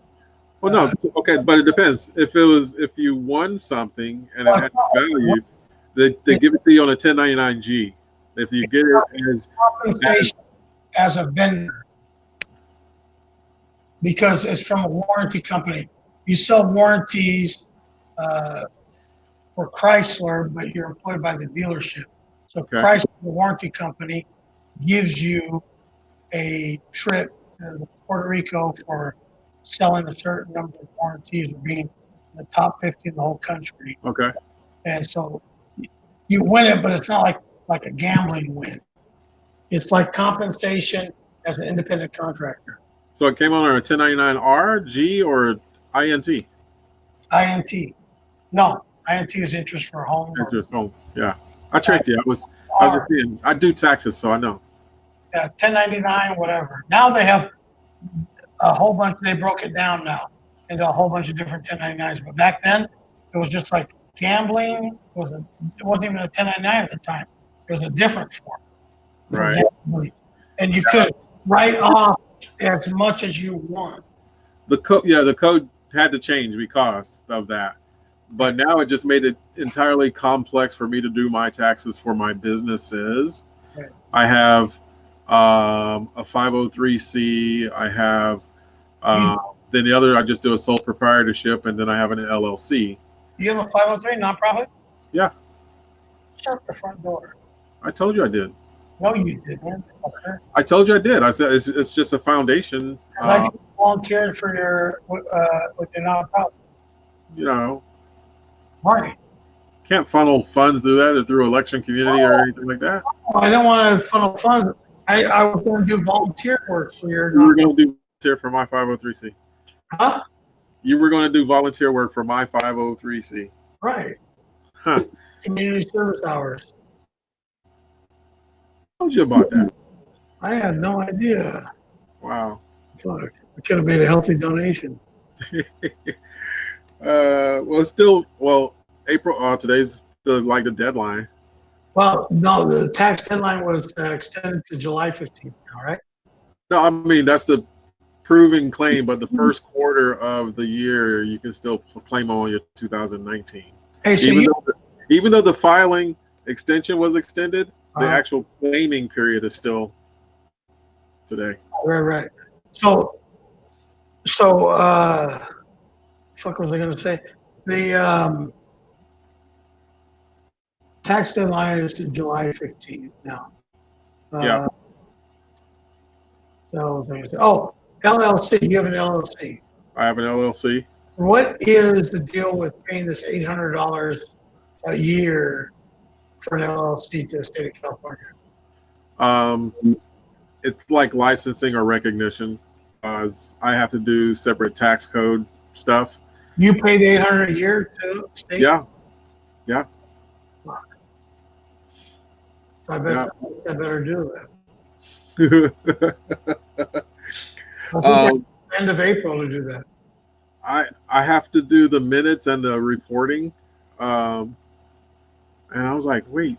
S2: Well, no, okay, but it depends. If you won something and it had value, they give it to you on a 1099G. If you get it as
S1: compensation as a vendor, because it's from a warranty company. You sell warranties for Chrysler, but you're employed by the dealership. So Chrysler, the warranty company, gives you a trip to Puerto Rico for selling a certain number of warranties or being in the top 50 in the whole country.
S2: Okay.
S1: And so you win it, but it's not like a gambling win. It's like compensation as an independent contractor.
S2: So it came on a 1099R, G, or INT?
S1: INT. No, INT is interest for home.
S2: Interest home. Yeah. I tricked you. I was just saying, I do taxes, so I know.
S1: Yeah, 1099, whatever. Now they have a whole bunch. They broke it down now into a whole bunch of different 1099s. But back then, it was just like gambling. It wasn't even a 1099 at the time. It was a different form.
S2: Right.
S1: And you could write off as much as you want.
S2: The code had to change because of that. But now it just made it entirely complex for me to do my taxes for my businesses.
S1: Right.
S2: I have a 503c. I have then the other, I just do a sole proprietorship, and then I have an LLC.
S1: You have a 503 nonprofit?
S2: Yeah.
S1: Shut the front door.
S2: I told you I did.
S1: No, you didn't. Okay.
S2: I told you I did. I said it's just a foundation.
S1: I volunteered for your with your nonprofit.
S2: You know,
S1: Right.
S2: can't funnel funds through that or through election community or anything like that.
S1: I don't want to funnel funds. I was going to do volunteer work for your.
S2: You were going to do volunteer for my 503c.
S1: Huh?
S2: You were going to do volunteer work for my 503c.
S1: Right.
S2: Huh.
S1: Community service hours.
S2: I told you about that.
S1: I had no idea.
S2: Wow.
S1: Fuck. I could have made a healthy donation.
S2: April. Today's like the deadline.
S1: Well, no, the tax deadline was extended to July 15th. All right.
S2: No, I mean that's the proven claim, but the first quarter of the year you can still claim on your 2019.
S1: Hey, so
S2: Even though the filing extension was extended, the
S1: uh,
S2: actual claiming period is still today.
S1: right. Fuck was I going to say? The tax deadline is July 15th now.
S2: Yeah,
S1: Oh, LLC. You have an LLC.
S2: I have an LLC.
S1: What is the deal with paying this $800 a year for an LLC to the state of California?
S2: Um, it's like licensing or recognition. As I have to do separate tax code stuff.
S1: You pay the $800 a year to the state?
S2: Yeah.
S1: So I better do that. End of April to do that.
S2: I have to do the minutes and the reporting, and I was like, wait,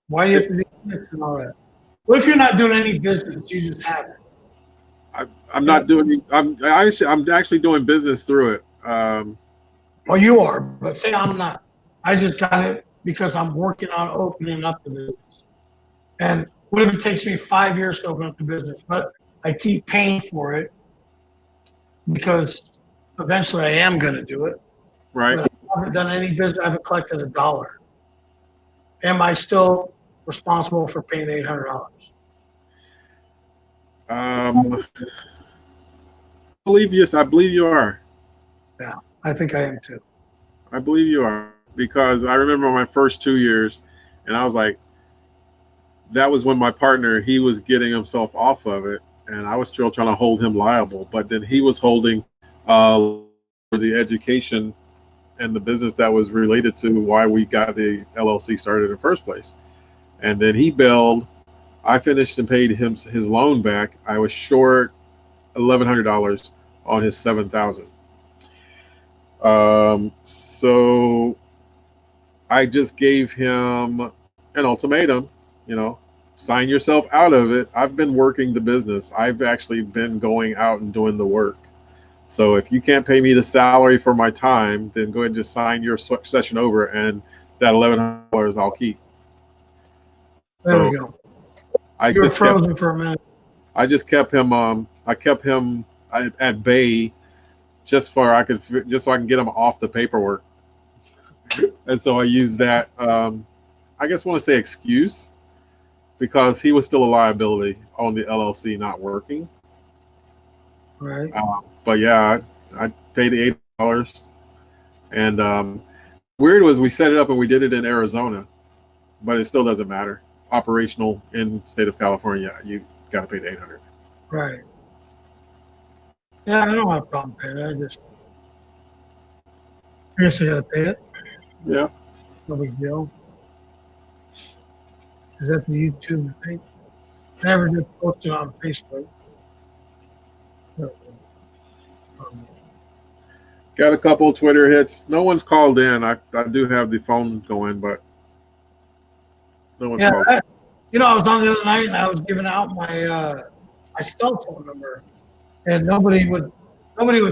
S1: why do you have to do minutes and all that? What if you're not doing any business? You just have it.
S2: I'm not doing. I'm actually doing business through it.
S1: Well, you are, but say I'm not. I just got it because I'm working on opening up the business. And what if it takes me 5 years to open up the business? But I keep paying for it because eventually I am going to do it.
S2: Right.
S1: But I haven't done any business. I haven't collected $1. Am I still responsible for paying the $800?
S2: I believe yes. I believe you are.
S1: Yeah, I think I am too.
S2: I believe you are, because I remember my first 2 years, and I was like, that was when my partner, he was getting himself off of it, and I was still trying to hold him liable. But then he was holding for the education and the business that was related to why we got the LLC started in the first place. And then he bailed. I finished and paid him his loan back. I was short $1,100 on his $7,000. So I just gave him an ultimatum, sign yourself out of it. I've been working the business. I've actually been going out and doing the work. So if you can't pay me the salary for my time, then go ahead and just sign your session over, and that $1,100 I'll keep.
S1: There we go. You were frozen for a minute.
S2: I just kept him. I kept him at bay just so I can get him off the paperwork. And so I used that. I guess want to say excuse, because he was still a liability on the LLC not working.
S1: Right.
S2: But yeah, I paid the $8, and weird was we set it up and we did it in Arizona, but it still doesn't matter. Operational in state of California, you got to pay the $800.
S1: Right. Yeah, I don't have a problem paying it. I guess I got to pay it.
S2: Yeah.
S1: No big deal. Is that the YouTube thing? I never did post it on Facebook.
S2: Got a couple of Twitter hits. No one's called in. I do have the phone going, but no one's called.
S1: I was on the other night and I was giving out my cell phone number, and nobody would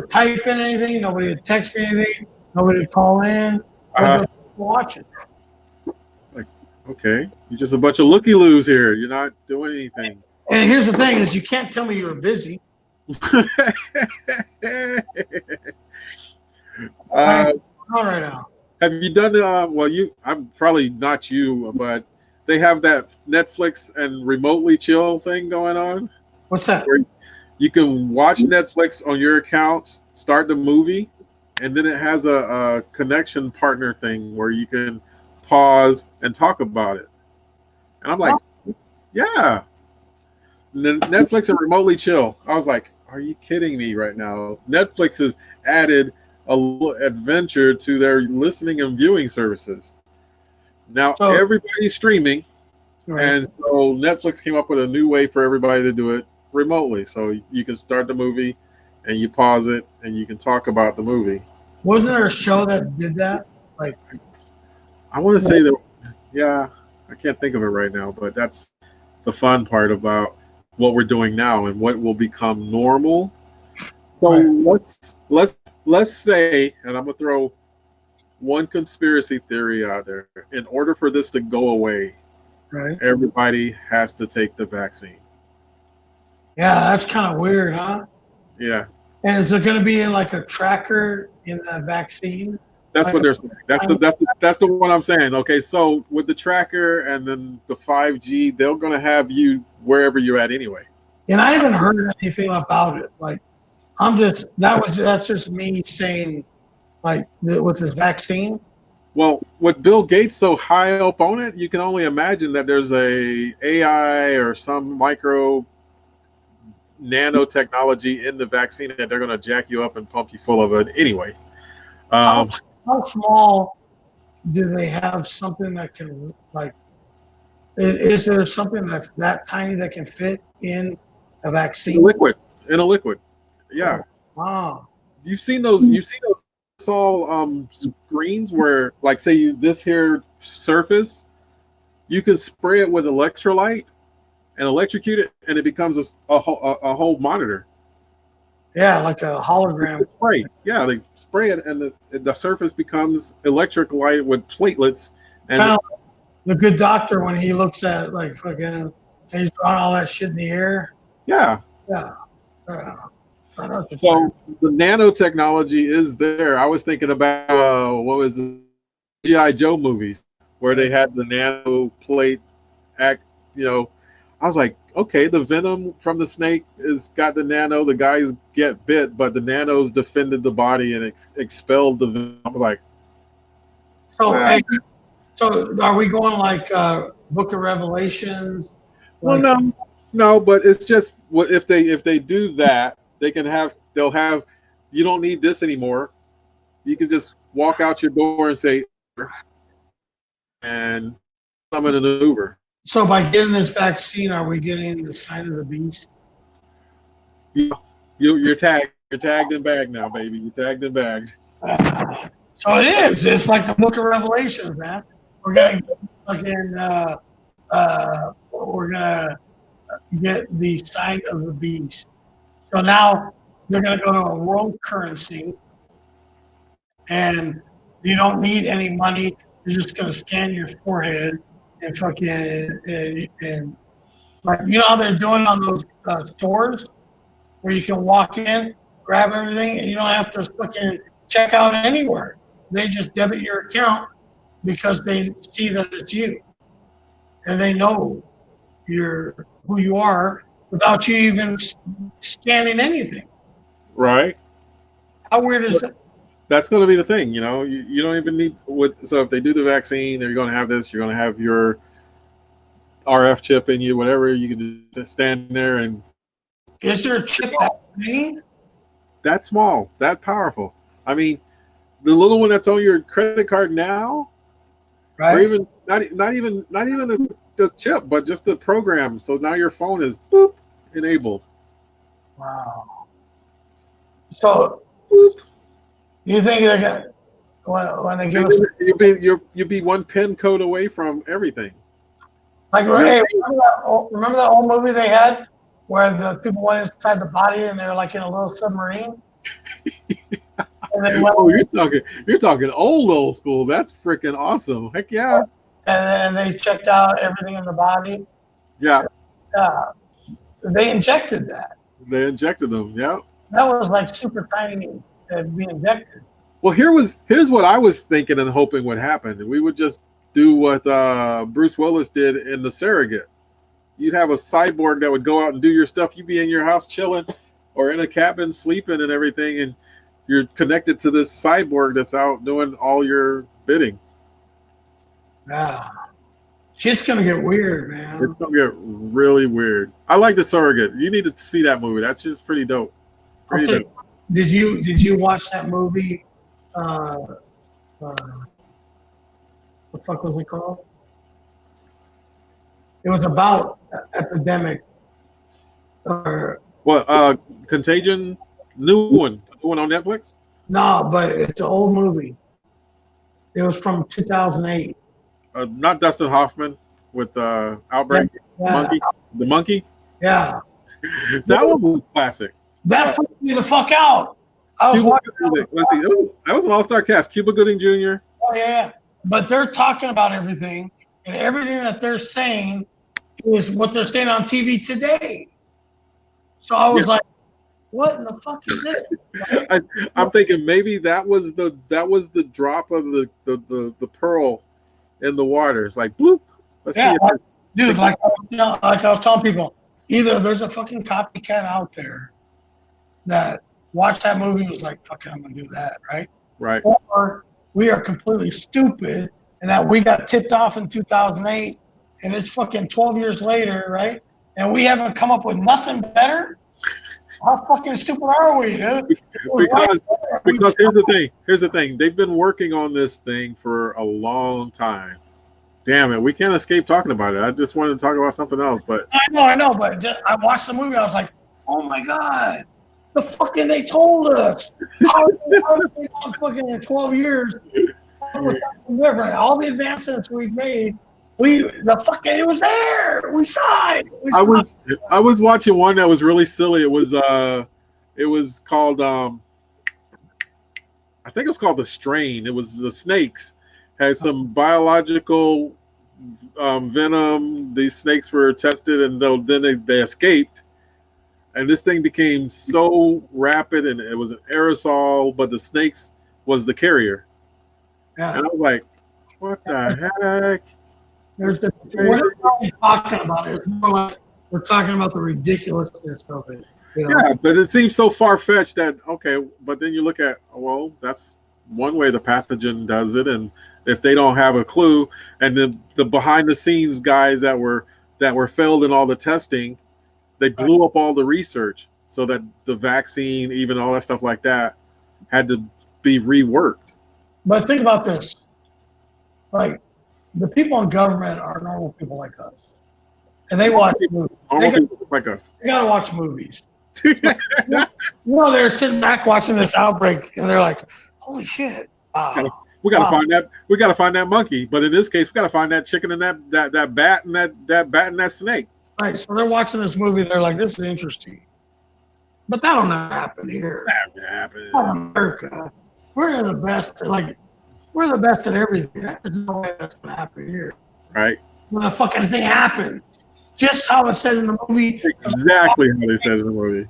S1: type in anything. Nobody would text me anything. Nobody would call in. Watch it.
S2: It's like, okay, you're just a bunch of looky-loos here. You're not doing anything.
S1: And here's the thing: is you can't tell me you were busy. Right now.
S2: Have you done I'm probably not you, but they have that Netflix and remotely chill thing going on.
S1: What's that?
S2: Where you can watch Netflix on your accounts, start the movie, and then it has a connection partner thing where you can pause and talk about it. And I'm like, yeah. And then Netflix and remotely chill. I was like, are you kidding me right now? Netflix has added a little adventure to their listening and viewing services. Now everybody's streaming, and so Netflix came up with a new way for everybody to do it remotely. So you can start the movie, and you pause it, and you can talk about the movie.
S1: Wasn't there a show that did that? Like,
S2: I want to say that, yeah, I can't think of it right now, but that's the fun part about what we're doing now and what will become normal. So
S1: Right.
S2: let's say, and I'm gonna throw one conspiracy theory out there. In order for this to go away,
S1: Right.
S2: everybody has to take the vaccine.
S1: Yeah, that's kind of weird, huh?
S2: Yeah,
S1: And is there going to be like a tracker in the vaccine?
S2: that's
S1: Like,
S2: what they're saying. That's the one I'm saying. Okay, so with the tracker and then the 5G, they're gonna have you wherever you're at anyway.
S1: and I haven't heard anything about it. Like, that's just me saying, like, with this vaccine.
S2: Well, with Bill Gates so high up on it, you can only imagine that there's a AI or some micro nanotechnology in the vaccine that they're going to jack you up and pump you full of it anyway.
S1: How
S2: Um,
S1: how small do they have something that can like? Is there something that's that tiny that can fit in a
S2: in a
S1: vaccine?
S2: liquid, in a liquid, yeah.
S1: Oh, wow.
S2: You've seen those. You've seen those all screens where, like, say you this here surface, you can spray it with electrolyte and electrocute it, and it becomes a whole monitor.
S1: Yeah, like a hologram.
S2: Spray, yeah, they spray it, and the surface becomes electric light with platelets,
S1: Kind
S2: and
S1: of the good doctor when he looks at like fucking, he's drawing all that shit in the air.
S2: yeah.
S1: Yeah. Yeah. I know what you're saying.
S2: So the nanotechnology is there. I was thinking about what was the GI Joe movies where they had the nano plate act. You know, I was like, okay, the venom from the snake is got the nano. The guys get bit, but the nanos defended the body and expelled the venom. I was like,
S1: So,
S2: ah.
S1: hey, so are we going like Book of Revelations?
S2: Well,
S1: Like,
S2: no, but it's just what if they do that, they'll have. You don't need this anymore. You can just walk out your door and say, and I'm in an Uber.
S1: so by getting this vaccine, are we getting the sign of the beast?
S2: You're tagged. You're tagged and bagged now, baby. You're tagged and bagged.
S1: So it is. It's like the Book of Revelations, man. We're gonna get fucking. We're gonna get the sign of the beast. So now they're gonna go to a world currency, and you don't need any money. You're just gonna scan your forehead and fucking and like how they're doing on those stores where you can walk in, grab everything, and you don't have to fucking check out anywhere. They just debit your account because they see that it's you, and they know who you are without you even scanning anything.
S2: Right.
S1: How weird is that?
S2: That's going to be the thing. You don't even need so if they do the vaccine, they're going to have this. You're going to have your RF chip in you, whatever. You can just stand there and.
S1: Is there a chip
S2: that small, that powerful? I mean, the little one that's on your credit card now,
S1: right?
S2: or even not even the chip, but just the program. So now your phone is boop enabled.
S1: Wow. So you think they're gonna when they give us
S2: You'll be one pin code away from everything.
S1: like hey, remember that old movie they had where the people went inside the body and they were like in a little submarine?
S2: You're talking old school. That's freaking awesome. Heck yeah.
S1: And then they checked out everything in the body.
S2: Yeah.
S1: They injected that.
S2: They injected them. Yeah.
S1: That was like super tiny to be injected.
S2: Well, here's what I was thinking and hoping would happen. We would just do what Bruce Willis did in The Surrogate. You'd have a cyborg that would go out and do your stuff. You'd be in your house chilling or in a cabin sleeping and everything, and you're connected to this cyborg that's out doing all your bidding.
S1: Yeah. Shit's gonna get weird, man.
S2: It's gonna get really weird. I like The Surrogate. You need to see that movie. That's just pretty dope. Dope.
S1: Did you watch that movie? What the fuck was it called? It was about epidemic.
S2: Contagion? New one on Netflix?
S1: No, but it's an old movie. It was from 2008.
S2: Not Dustin Hoffman with Outbreak.
S1: Yeah.
S2: Monkey. The monkey.
S1: Yeah.
S2: That one was classic.
S1: That freaked me the fuck out. I was watching.
S2: Let's see. That was an all-star cast. Cuba Gooding Jr.
S1: Oh yeah, but they're talking about everything, and everything that they're saying is what they're saying on TV today. So I was like, "What in the fuck is this?"
S2: I'm thinking maybe that was the drop of the pearl in the water. It's like bloop. Let's see.
S1: Dude, like I was telling people, either there's a fucking copycat out there that watched that movie and was like, "Fuck it, I'm gonna do that," right?
S2: Right.
S1: Or we are completely stupid and that we got tipped off in 2008 and it's fucking 12 years later, right? And we haven't come up with nothing better. How fucking stupid are we, dude?
S2: Because here's the thing. They've been working on this thing for a long time. Damn it, we can't escape talking about it. I just wanted to talk about something else, but
S1: I know, but I watched the movie. I was like, oh my god, the fucking they told us. How they fucking in 12 years? Different. All the advancements we've made, it was there. We saw it.
S2: I was watching one that was really silly. It was called I think it was called The Strain. It was the snakes had some biological venom. These snakes were tested, and then they escaped. And this thing became so rapid, and it was an aerosol, but the snakes was the carrier.
S1: Yeah.
S2: And I was like, what the heck?
S1: We're not talking about it. It's more like we're talking about the ridiculousness of it. You know?
S2: Yeah, but it seems so far-fetched that, okay, but then you look at, well, that's one way the pathogen does it, and if they don't have a clue, and the behind-the-scenes guys that were failed in all the testing, they blew up all the research so that the vaccine, even all that stuff like that, had to be reworked.
S1: But think about this. Like, the people in government are normal people like us. And they watch movies.
S2: Normal people like us.
S1: They got to watch movies. They're sitting back watching this outbreak, and they're like, holy shit.
S2: We gotta find that. We gotta find that monkey. But in this case, we gotta find that chicken and that bat and that bat and that snake.
S1: Right. So they're watching this movie. They're like, "This is interesting," but that'll never happen here.
S2: That never happen.
S1: Oh, America, we're the best. Like, we're the best at everything. There's no way that's gonna happen here.
S2: Right.
S1: When the fucking thing happens, just how it said in the movie.
S2: Exactly how they said in the movie.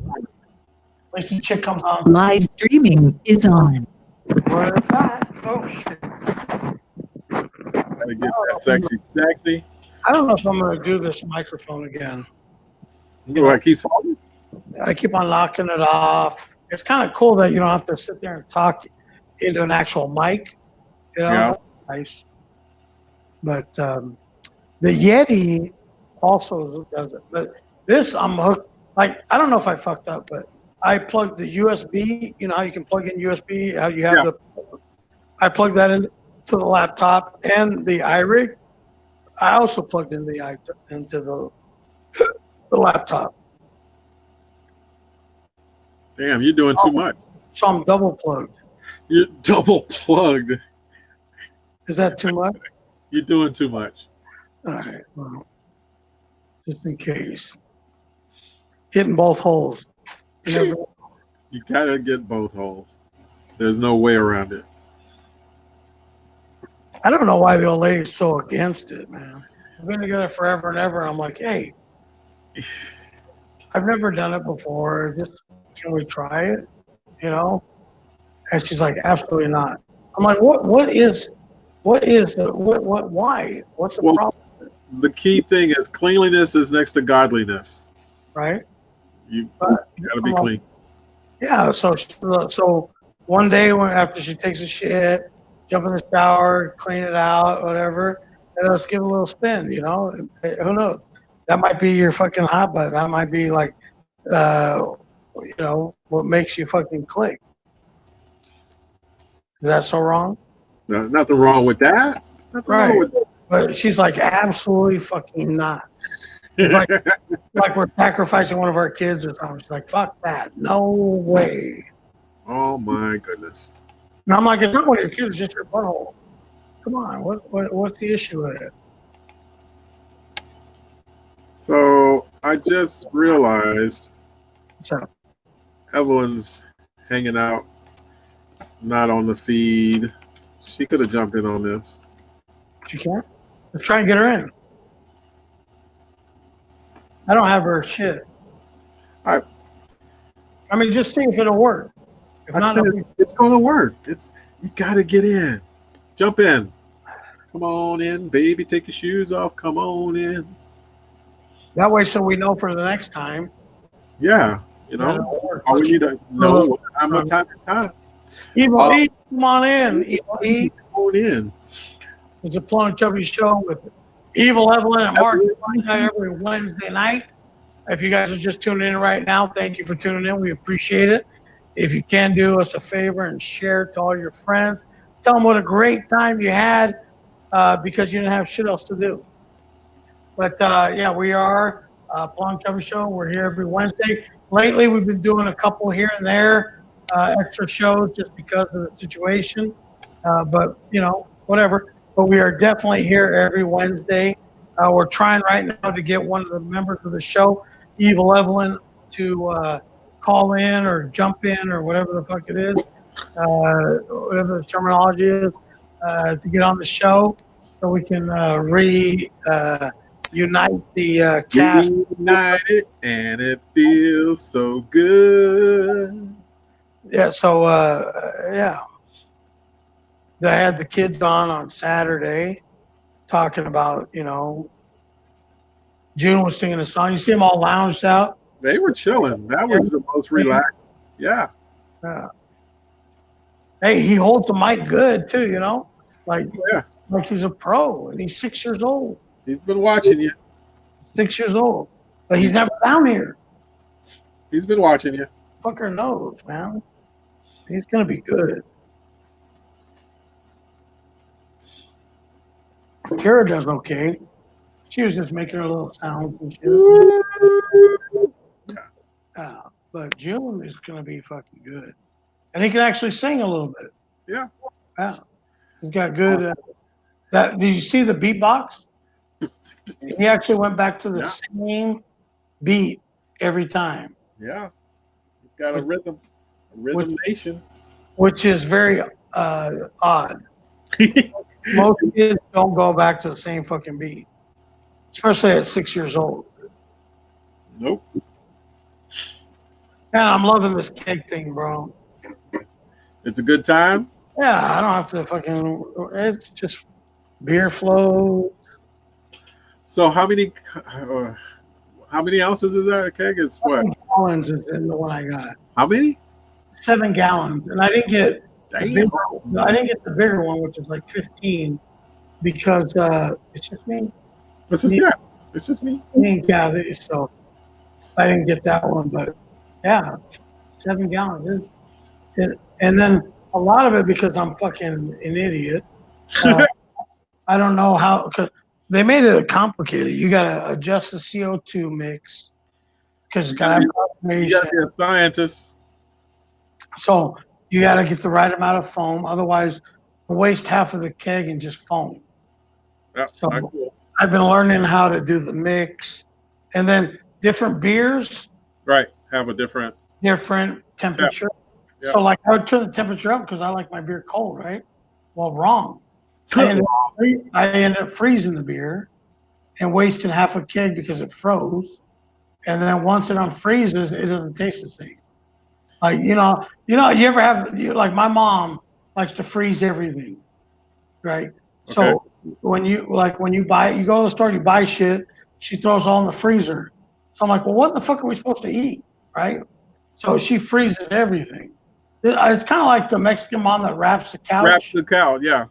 S1: At least the chick comes on.
S3: Live streaming is on.
S1: We're back. Oh shit.
S2: Gotta get that sexy.
S1: I don't know if I'm gonna do this microphone again.
S2: It keeps falling.
S1: I keep on locking it off. It's kind of cool that you don't have to sit there and talk into an actual mic. You know,
S2: Yeah.
S1: nice. But the Yeti also does it. But this, I'm hooked. Like, I don't know if I fucked up, but I plugged the USB. You know how you can plug in USB? How you have I plugged that into the laptop and the iRig. I also plugged in into the laptop.
S2: Damn, you're doing too much.
S1: So I'm double plugged.
S2: You're double plugged.
S1: Is that too much?
S2: You're doing too much.
S1: All right. Well, just in case. Hitting both holes.
S2: You gotta get both holes. There's no way around it.
S1: I don't know why the old lady's so against it, man. We've been together forever and ever. I'm like, hey, I've never done it before. Just can we try it? You know? And she's like, absolutely not. I'm like, why? What's the problem?
S2: The key thing is cleanliness is next to godliness.
S1: right?
S2: You
S1: But
S2: gotta be clean.
S1: yeah, so one day after she takes a shit, jump in the shower, clean it out, whatever, and let's give it a little spin. Who knows? That might be your fucking hot button. That might be like, uh, what makes you fucking click. Is that so wrong?
S2: Nothing wrong with that. Nothing
S1: Right.
S2: wrong with that.
S1: But she's like, absolutely fucking not. Like, like we're sacrificing one of our kids or something. She's like, fuck that. No way.
S2: Oh my goodness.
S1: And I'm like, it's not one of your kids, it's just your butthole. Come on, what's the issue with it?
S2: So I just realized
S1: What's up?
S2: Evelyn's hanging out, not on the feed. She could have jumped in on this.
S1: She can't? Let's try and get her in. I don't have her shit. I mean, just see if it'll work. If
S2: I
S1: not,
S2: said it's gonna work. You gotta get in. Jump in. Come on in, baby. Take your shoes off. Come on in.
S1: that way, so we know for the next time.
S2: Yeah, all we need to know how much time.
S1: Evil E, come on in. Evil E.
S2: Come on in.
S1: It's a Pelon and Chubby show with Evil Evelyn and Mark every Wednesday night. If you guys are just tuning in right now, thank you for tuning in. We appreciate it. If you can do us a favor and share to all your friends, tell them what a great time you had because you didn't have shit else to do. But yeah, we are Pelon and Chubby show. We're here every Wednesday. Lately, we've been doing a couple here and there, extra shows just because of the situation. But whatever. But we are definitely here every Wednesday. We're trying right now to get one of the members of the show, Evil Evelyn, to call in or jump in or whatever the fuck it is, whatever the terminology is, to get on the show so we can unite the cast.
S2: United, and it feels so good.
S1: Yeah, so yeah. I had the kids on Saturday talking about, June was singing a song. You see them all lounged out.
S2: They were chilling. That was the most relaxed. Yeah.
S1: Hey, he holds the mic good too, like he's a pro and he's 6 years old.
S2: He's been watching you.
S1: 6 years old, but he's never down here.
S2: He's been watching you.
S1: Fucker knows, man. He's gonna be good. Kara does okay. She was just making her little sounds and shit. But June is going to be fucking good. And he can actually sing a little bit.
S2: Yeah.
S1: He's got good. Did you see the beatbox? He actually went back to the same beat every time.
S2: Yeah. He's got a rhythm nation.
S1: Which is very odd. Most kids don't go back to the same fucking beat, especially at 6 years old.
S2: Nope.
S1: Man, I'm loving this cake thing, bro.
S2: It's a good time.
S1: Yeah, I don't have to it's just beer flow.
S2: So how many ounces is that? A keg is what?
S1: 7 gallons is in the one I got.
S2: How many?
S1: 7 gallons, and I didn't get.
S2: Damn.
S1: I didn't get the bigger one, which is like 15, because it's just me.
S2: It's just me.
S1: Me and Kathy, so I didn't get that one. But yeah, 7 gallons. And then a lot of it because I'm fucking an idiot. I don't know how, because they made it complicated. You got to adjust the CO2 mix because it's got to have confirmation.
S2: You got to be a scientist.
S1: So you got to get the right amount of foam. Otherwise, we'll waste half of the keg and just foam.
S2: Yeah,
S1: so
S2: cool.
S1: I've been learning how to do the mix. And then different beers.
S2: Right. Have a different
S1: temperature.
S2: Yeah.
S1: So like I would turn the temperature up because I like my beer cold, right? Well, wrong. I ended up freezing the beer and wasting half a keg because it froze. And then once it unfreezes, it doesn't taste the same. Like, you ever have, like my mom likes to freeze everything, right?
S2: Okay.
S1: So when you buy it, you go to the store, you buy shit, she throws all in the freezer. So I'm like, well, what the fuck are we supposed to eat, right? So she freezes everything. It's kind of like the Mexican mom that wraps the couch.
S2: Wrap the cow, yeah.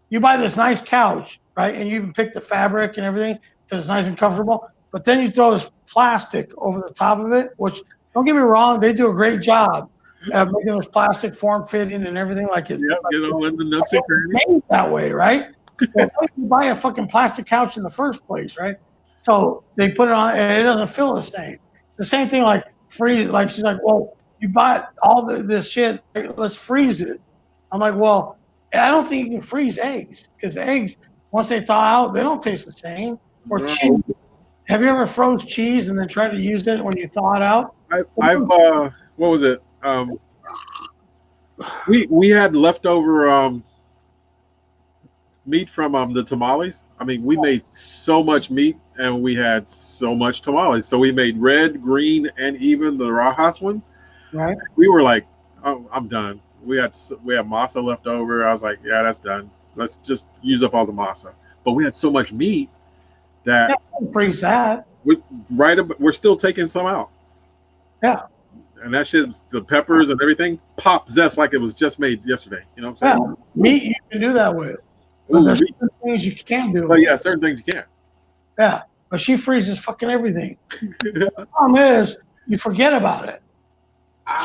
S1: You buy this nice couch, right? And you even pick the fabric and everything because it's nice and comfortable. But then you throw this plastic over the top of it, which, don't get me wrong, they do a great job at making this plastic form fitting and everything like it.
S2: Yep, get all in the nooks and crannies.
S1: Made that way, right? Well, why did you buy a fucking plastic couch in the first place, right? So they put it on, and it doesn't feel the same. It's the same thing like freeze. Like she's like, well, you bought all this shit. Let's freeze it. I'm like, well, I don't think you can freeze eggs because eggs, once they thaw out, they don't taste the same. Or
S2: No.
S1: cheese. Have you ever froze cheese and then tried to use it when you thaw it out?
S2: I've what was it? We had leftover meat from the tamales. I mean, we made so much meat and we had so much tamales. So we made red, green, and even the Rajas one.
S1: Right.
S2: We were like, oh, I'm done. We had masa left over. I was like, yeah, that's done. Let's just use up all the masa. But we had so much meat that
S1: freeze that.
S2: we're still taking some out.
S1: Yeah.
S2: And that shit, the peppers and everything, pop zest like it was just made yesterday. You know what I'm saying?
S1: Yeah. Meat you can do that with. But
S2: Ooh,
S1: there's certain things you can't do.
S2: but yeah, certain things you can't.
S1: Yeah. But she freezes fucking everything. The problem is you forget about it.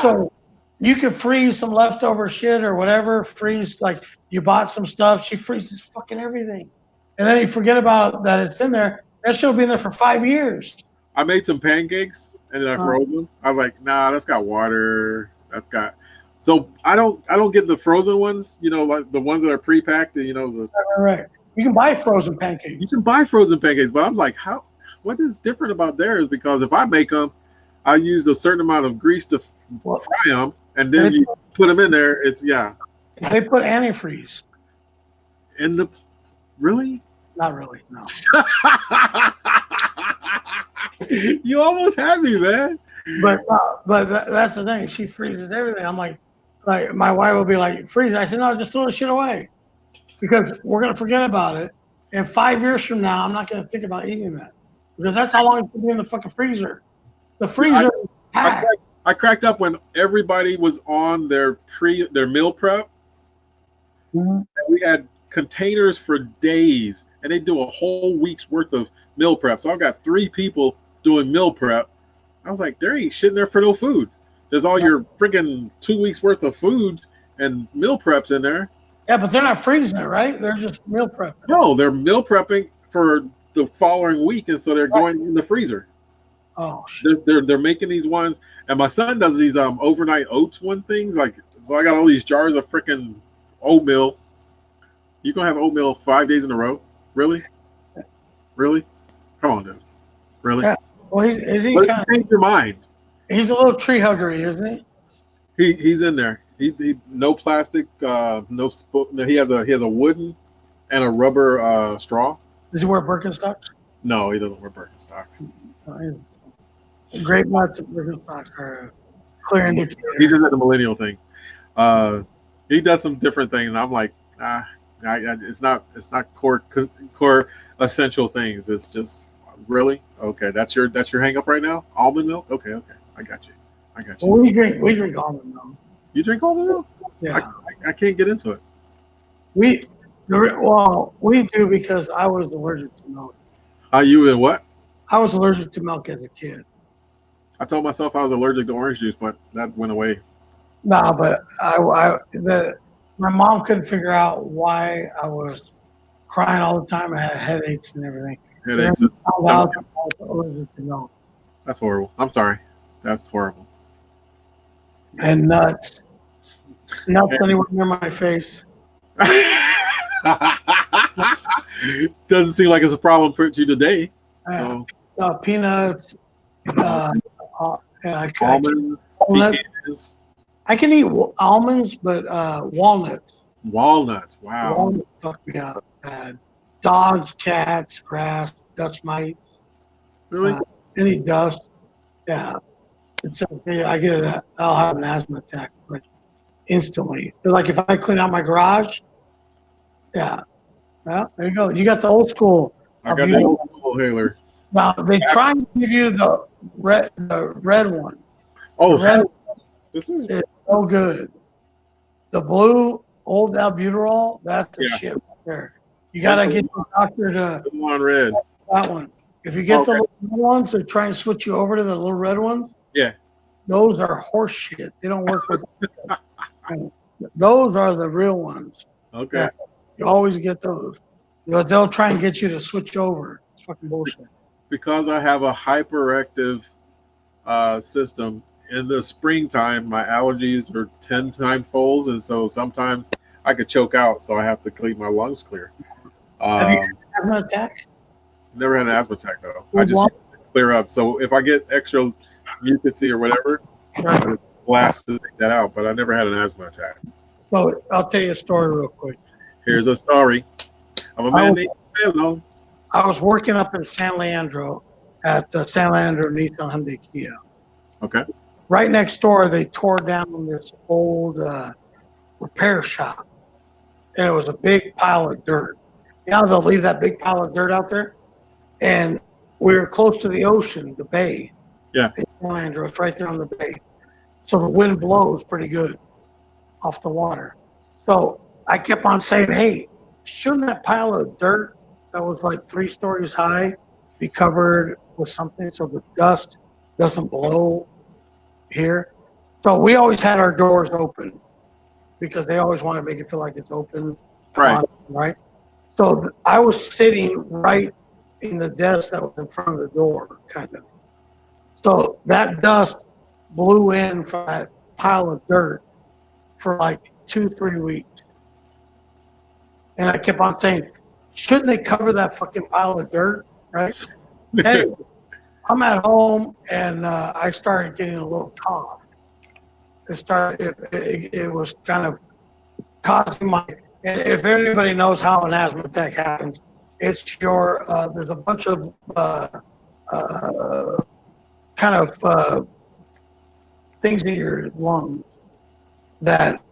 S1: So you could freeze some leftover shit or whatever, freeze like you bought some stuff, she freezes fucking everything. And then you forget about that it's in there. That shit'll be in there for 5 years.
S2: I made some pancakes and then I froze them. I was like, nah, that's got water. That's got so I don't get the frozen ones, you know, like the ones that are pre-packed and you know the
S1: Right. You can buy frozen pancakes.
S2: you can buy frozen pancakes, but I'm like, what is different about theirs? Because if I make them, I use a certain amount of grease to fry them, and then you put them in there. It's
S1: They put antifreeze.
S2: in the really.
S1: Not really, no.
S2: You almost had me, man.
S1: But that's the thing. She freezes everything. I'm like my wife will be like, freeze. I said, no, just throw the shit away because we're gonna forget about it. And 5 years from now, I'm not gonna think about eating that because that's how long it's gonna be in the fucking freezer. The freezer is packed.
S2: I cracked up when everybody was on their meal prep.
S1: Mm-hmm.
S2: And we had containers for days, and they do a whole week's worth of meal prep. So I've got 3 people doing meal prep. I was like, there ain't shit in there for no food. There's all your freaking 2 weeks worth of food and meal preps in there.
S1: Yeah, but they're not freezing it, right? They're just meal prepping.
S2: No, they're meal prepping for the following week, and so they're going in the freezer.
S1: Oh shit.
S2: They're making these ones, and my son does these overnight oats things. Like, so I got all these jars of freaking oatmeal. You gonna have oatmeal 5 days in a row? Really? Really? Come on, dude. Really?
S1: Yeah. Well, is he
S2: But
S1: kind of?
S2: change your mind.
S1: He's a little tree huggery, isn't he?
S2: He's in there. He no plastic, no spoon. No, he has a wooden and a rubber straw.
S1: Does he wear Birkenstocks?
S2: No, he doesn't wear Birkenstocks.
S1: Great nuts and Birkenstocks are clear indicator.
S2: He's into the millennial thing. He does some different things. And I'm like, it's not core essential things. It's just really okay. That's your hang up right now. Almond milk. Okay. I got you.
S1: Well, we drink almond milk.
S2: You drink almond milk?
S1: Yeah.
S2: I can't get into it.
S1: We do because I was allergic to milk.
S2: You in what?
S1: I was allergic to milk as a kid.
S2: I told myself I was allergic to orange juice, but that went away.
S1: No, but my mom couldn't figure out why I was crying all the time. I had headaches and everything.
S2: Headaches.
S1: And I found out I was allergic to milk.
S2: That's horrible. I'm sorry. That's horrible.
S1: And nuts. Nuts anywhere near my face.
S2: Doesn't seem like it's a problem for you today. So.
S1: Peanuts.
S2: Almonds. Pecans.
S1: I can eat almonds, but walnuts.
S2: Walnuts. Wow.
S1: Walnuts fuck me up bad. Dogs, cats, grass, dust mites.
S2: Really?
S1: Any dust. Yeah. It's okay. I'll have an asthma attack like instantly. Like if I clean out my garage. Yeah. Well, there you go. You got the old school.
S2: I got the old school Hailer.
S1: Now they try and give you the the red one.
S2: Oh,
S1: The red
S2: this is
S1: is so good. The blue old albuterol, that's the
S2: Yeah.
S1: shit right there. You gotta get the doctor to
S2: the one red.
S1: that one. If you get the
S2: Okay.
S1: little red ones, they try and switch you over to the little red ones.
S2: Yeah.
S1: Those are horse shit. They don't work with. Those are the real ones.
S2: Okay.
S1: Yeah. You always get those. They'll try and get you to switch over. It's fucking bullshit.
S2: Because I have a hyperactive system in the springtime, my allergies are 10 times folds, and so sometimes I could choke out, so I have to keep my lungs clear.
S1: Have you had an attack?
S2: Never had an asthma attack though. I just clear up. So if I get extra mucusy or whatever, I just blast to take that out. But I never had an asthma attack.
S1: So I'll tell you a story real quick.
S2: Here's a story of a man named Pelon.
S1: I was working up in San Leandro at San Leandro Nissan Hyundai Kia.
S2: Okay.
S1: Right next door, they tore down this old repair shop, and it was a big pile of dirt. You know, they'll leave that big pile of dirt out there, and we were close to the ocean, the bay.
S2: Yeah.
S1: In San Leandro, it's right there on the bay. So the wind blows pretty good off the water. So I kept on saying, hey, shouldn't that pile of dirt that was like 3 stories high be covered with something so the dust doesn't blow here? So we always had our doors open because they always want to make it feel like it's open.
S2: Right.
S1: Right. So I was sitting right in the desk that was in front of the door, kind of. So that dust blew in from that pile of dirt for like 2-3 weeks. And I kept on saying, shouldn't they cover that fucking pile of dirt, right? Anyway, I'm at home and I started getting a little cough. It was kind of causing my, and if anybody knows how an asthma attack happens, it's your, there's a bunch of kind of things in your lungs that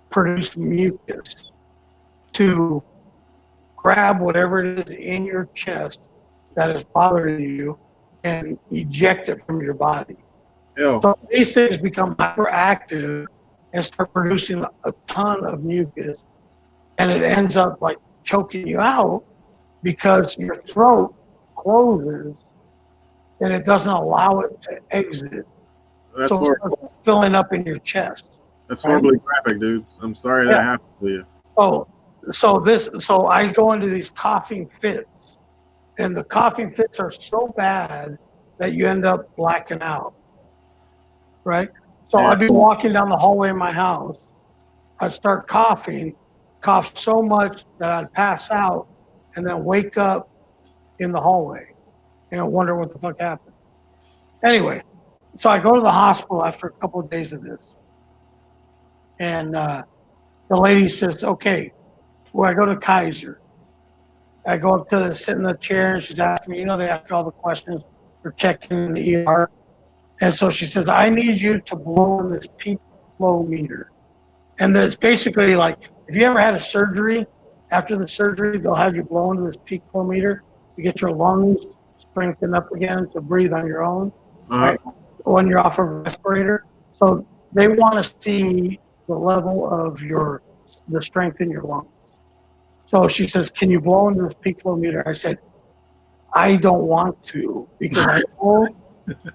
S1: produce mucus to grab whatever it is in your chest that is bothering you and eject it from your body.
S2: Ew.
S1: So these things become hyperactive and start producing a ton of mucus, and it ends up like choking you out because your throat closes and it doesn't allow it to exit.
S2: That's
S1: So it starts filling up in your chest.
S2: That's horribly graphic, dude. I'm sorry that happened to you.
S1: So I go into these coughing fits, and the coughing fits are so bad that you end up blacking out, right? So I'd be walking down the hallway in my house, I'd start coughing, cough so much that I'd pass out, and then wake up in the hallway and wonder what the fuck happened. Anyway, so I go to the hospital after a couple of days of this, and the lady says, okay, well, I go to Kaiser. I go up to sit in the chair, and she's asking me, you know, they ask all the questions for checking in the ER. And so she says, I need you to blow in this peak flow meter. And that's basically like, if you ever had a surgery, after the surgery, they'll have you blow into this peak flow meter to get your lungs strengthened up again to breathe on your own, right? When you're off of a respirator. So they want to see the level of the strength in your lungs. So she says, can you blow into this peak flow meter? I said, I don't want to, because I know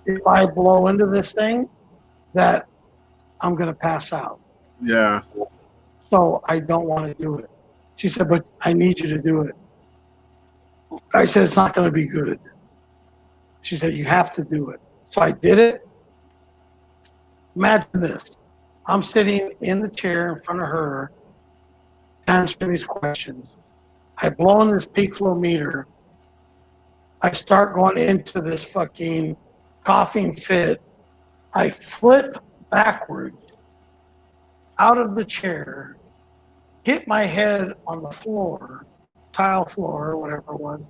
S1: if I blow into this thing that I'm going to pass out.
S2: Yeah.
S1: So I don't want to do it. She said, but I need you to do it. I said, it's not going to be good. She said, you have to do it. So I did it. Imagine this. I'm sitting in the chair in front of her, answering these questions. I blow in this peak flow meter. I start going into this fucking coughing fit. I flip backwards out of the chair, hit my head on the floor, tile floor or whatever it was,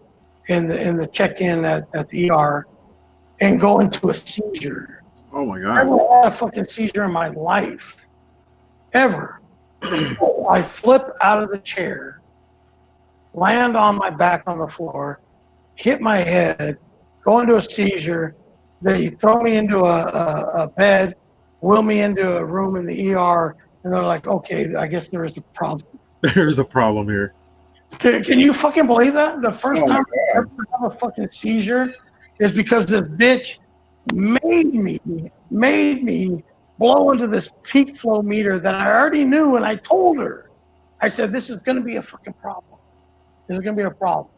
S1: in the check-in at the ER, and go into a seizure.
S2: Oh my
S1: I
S2: God.
S1: never had a fucking seizure in my life, ever. I flip out of the chair, land on my back on the floor, hit my head, go into a seizure, They throw me into a bed, wheel me into a room in the ER, and they're like, okay, I guess there is a problem.
S2: There's a problem here.
S1: Can you fucking believe that? The first
S2: Oh my
S1: time I ever have a fucking seizure is because this bitch made me blow into this peak flow meter that I already knew, and I told her. I said, this is going to be a fucking problem. This is going to be a problem.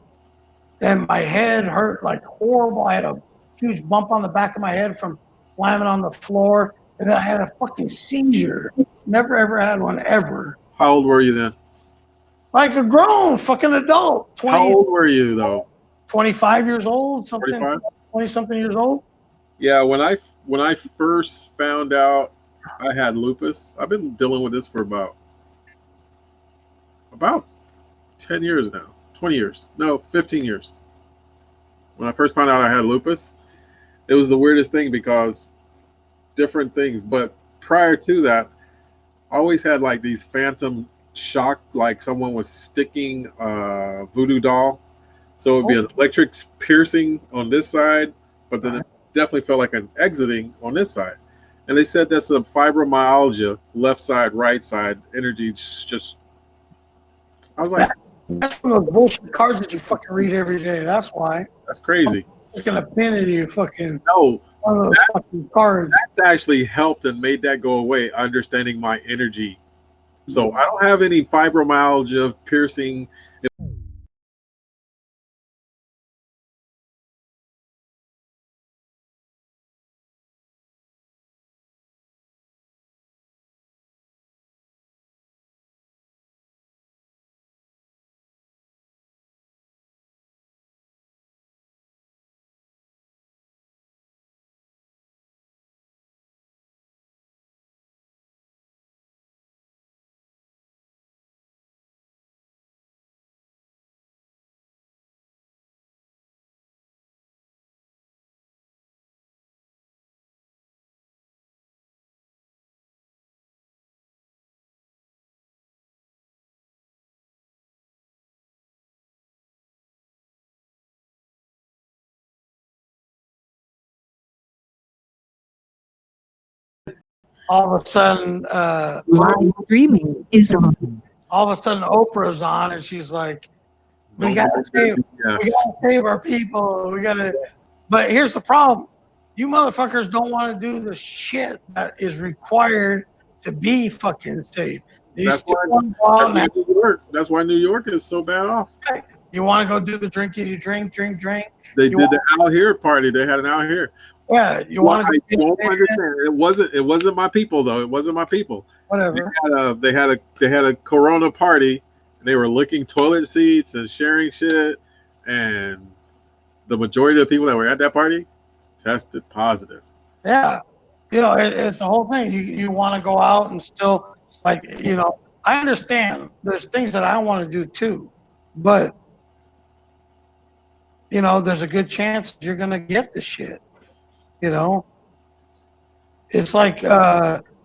S1: And my head hurt like horrible. I had a huge bump on the back of my head from slamming on the floor. And then I had a fucking seizure. Never ever had one ever.
S2: How old were you then?
S1: Like a grown fucking adult. 20,
S2: How old were you though?
S1: 25 years old, something,
S2: 45?
S1: 20 something years old.
S2: Yeah, when I first found out I had lupus, I've been dealing with this for about 10 years now. 20 years. No, 15 years. When I first found out I had lupus, it was the weirdest thing because different things. But prior to that, I always had like these phantom shock, like someone was sticking a voodoo doll. So it would be an electric piercing on this side, but then it definitely felt like an exiting on this side. And they said that's a fibromyalgia, left side, right side, energy just. I was like,
S1: that's one of those bullshit cards that you fucking read every day. That's why.
S2: that's crazy.
S1: It's gonna pin in you fucking
S2: No,
S1: one of those fucking cards.
S2: that's actually helped and made that go away, understanding my energy. So I don't have any fibromyalgia, piercing.
S1: All of a sudden,
S3: Live streaming is on.
S1: all of a sudden Oprah's on and she's like, we gotta
S2: Yes.
S1: save our people. We gotta. But here's the problem: you motherfuckers don't want to do the shit that is required to be fucking safe.
S2: That's why New York is so bad off.
S1: You want to go do the drink drink.
S2: They did the out here party. They had an out here.
S1: Yeah, you want to.
S2: I don't understand. It wasn't my people though. It wasn't my people.
S1: Whatever.
S2: They had a Corona party. And they were licking toilet seats and sharing shit. And the majority of the people that were at that party tested positive.
S1: Yeah, it's the whole thing. You want to go out and still like I understand. There's things that I want to do too, but there's a good chance you're gonna get the shit. It's like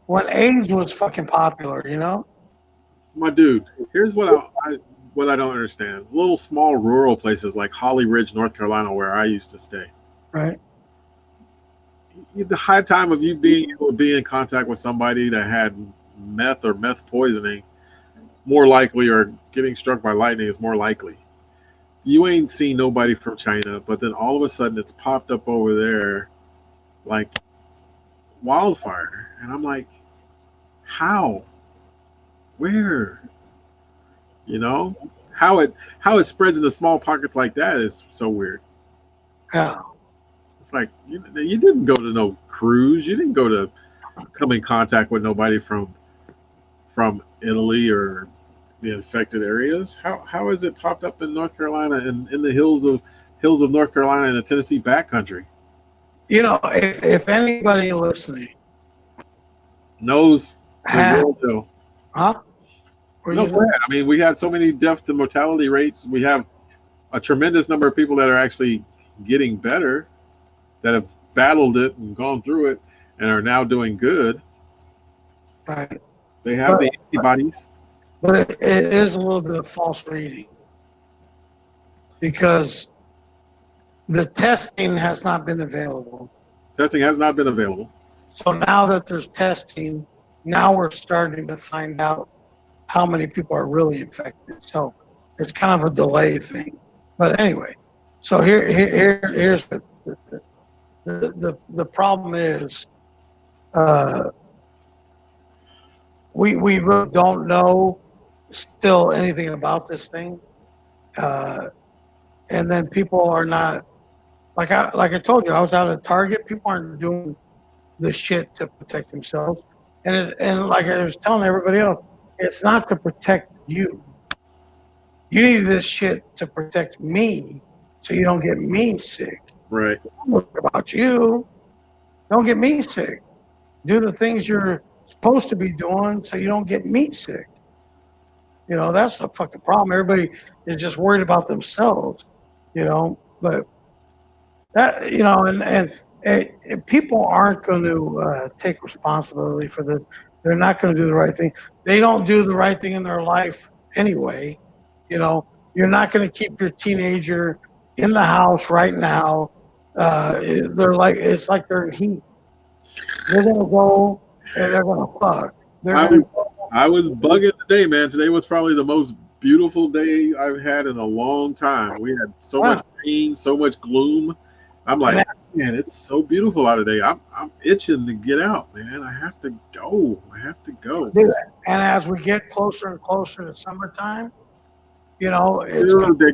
S1: when AIDS was fucking popular.
S2: My dude, here's what I don't understand. Little small rural places like Holly Ridge, North Carolina, where I used to stay.
S1: Right.
S2: The high time of you being able to be in contact with somebody that had meth or meth poisoning, more likely, or getting struck by lightning is more likely. You ain't seen nobody from China, but then all of a sudden it's popped up over there like wildfire. And I'm like, how? Where? How it spreads into small pockets like that is so weird.
S1: Yeah.
S2: It's like you didn't go to no cruise. You didn't go to come in contact with nobody from Italy or the infected areas. How has it popped up in North Carolina and in the hills of North Carolina and the Tennessee backcountry?
S1: If anybody listening
S2: knows,
S1: huh?
S2: No, go ahead. I mean, we had so many death to mortality rates. We have a tremendous number of people that are actually getting better, that have battled it and gone through it and are now doing good.
S1: Right.
S2: They have the antibodies.
S1: But it is a little bit of false reading because the testing has not been available.
S2: Testing has not been available.
S1: So now that there's testing, now we're starting to find out how many people are really infected. So it's kind of a delay thing. But anyway, so here's the problem is we really don't know still anything about this thing. And then people are not like I told you, I was out at Target. People aren't doing the shit to protect themselves. And like I was telling everybody else, it's not to protect you. You need this shit to protect me so you don't get me sick.
S2: Right.
S1: Don't worry about you. Don't get me sick. Do the things you're supposed to be doing so you don't get me sick. You know, that's the fucking problem. Everybody is just worried about themselves, you know, but that, you know, and people aren't going to take responsibility for the, they're not going to do the right thing. They don't do the right thing in their life anyway. You know, you're not going to keep your teenager in the house right now. They're like, it's like they're in heat. They're going to go and they're going to fuck.
S2: I was bugging today, man. Today was probably the most beautiful day I've had in a long time. We had so much rain, so much gloom. I'm like, man, it's so beautiful out today. I'm itching to get out, man. I have to go.
S1: Dude, and as we get closer and closer to summertime, you know, it's
S2: dude, they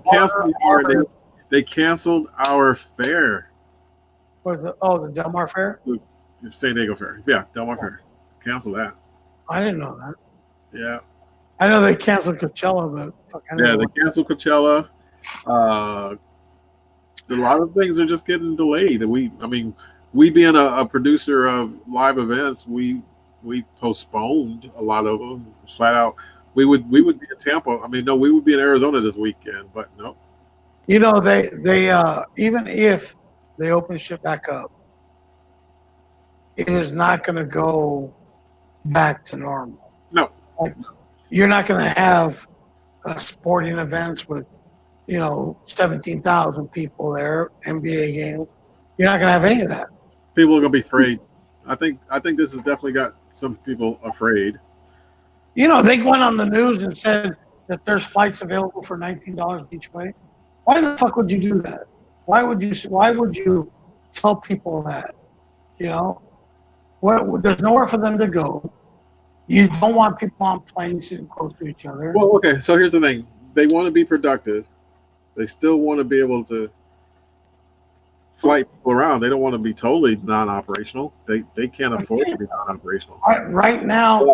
S2: canceled our fair.
S1: The Del Mar Fair?
S2: San Diego Fair. Yeah, Del Mar Fair. Cancel that.
S1: I didn't know that.
S2: Yeah.
S1: I know they canceled Coachella, but
S2: they canceled Coachella. A lot of things are just getting delayed. We being a producer of live events, we postponed a lot of them flat out. We would be in Tampa. We would be in Arizona this weekend, but no.
S1: You know, they even if they open shit back up, it is not going to go back to normal.
S2: No.
S1: Like, you're not going to have sporting events with, 17,000 people there, NBA games. You're not going to have any of that.
S2: People are going to be afraid. I think this has definitely got some people afraid.
S1: You know, they went on the news and said that there's flights available for $19 each way. Why the fuck would you do that? Why would you tell people that? You know, there's nowhere for them to go. You don't want people on planes sitting close to each other.
S2: Well, okay, so here's the thing. They want to be productive. They still want to be able to flight people around. They don't want to be totally non-operational. They can't afford to be non-operational.
S1: Right now,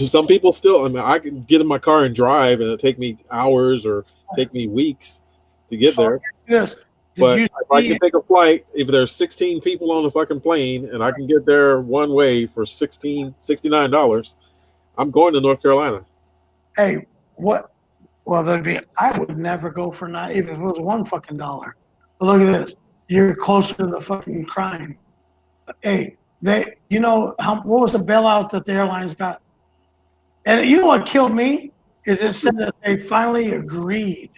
S2: some people still, I can get in my car and drive, and it'll take me hours or take me weeks to get there.
S1: Yes.
S2: But if I can take a flight, if there's 16 people on the fucking plane and I can get there one way for $69, I'm going to North Carolina.
S1: Hey, what? Well, I would never go for if it was $1 fucking dollar. But look at this. You're closer to the fucking crime. Hey, what was the bailout that the airlines got? And you know what killed me? Is it said that they finally agreed.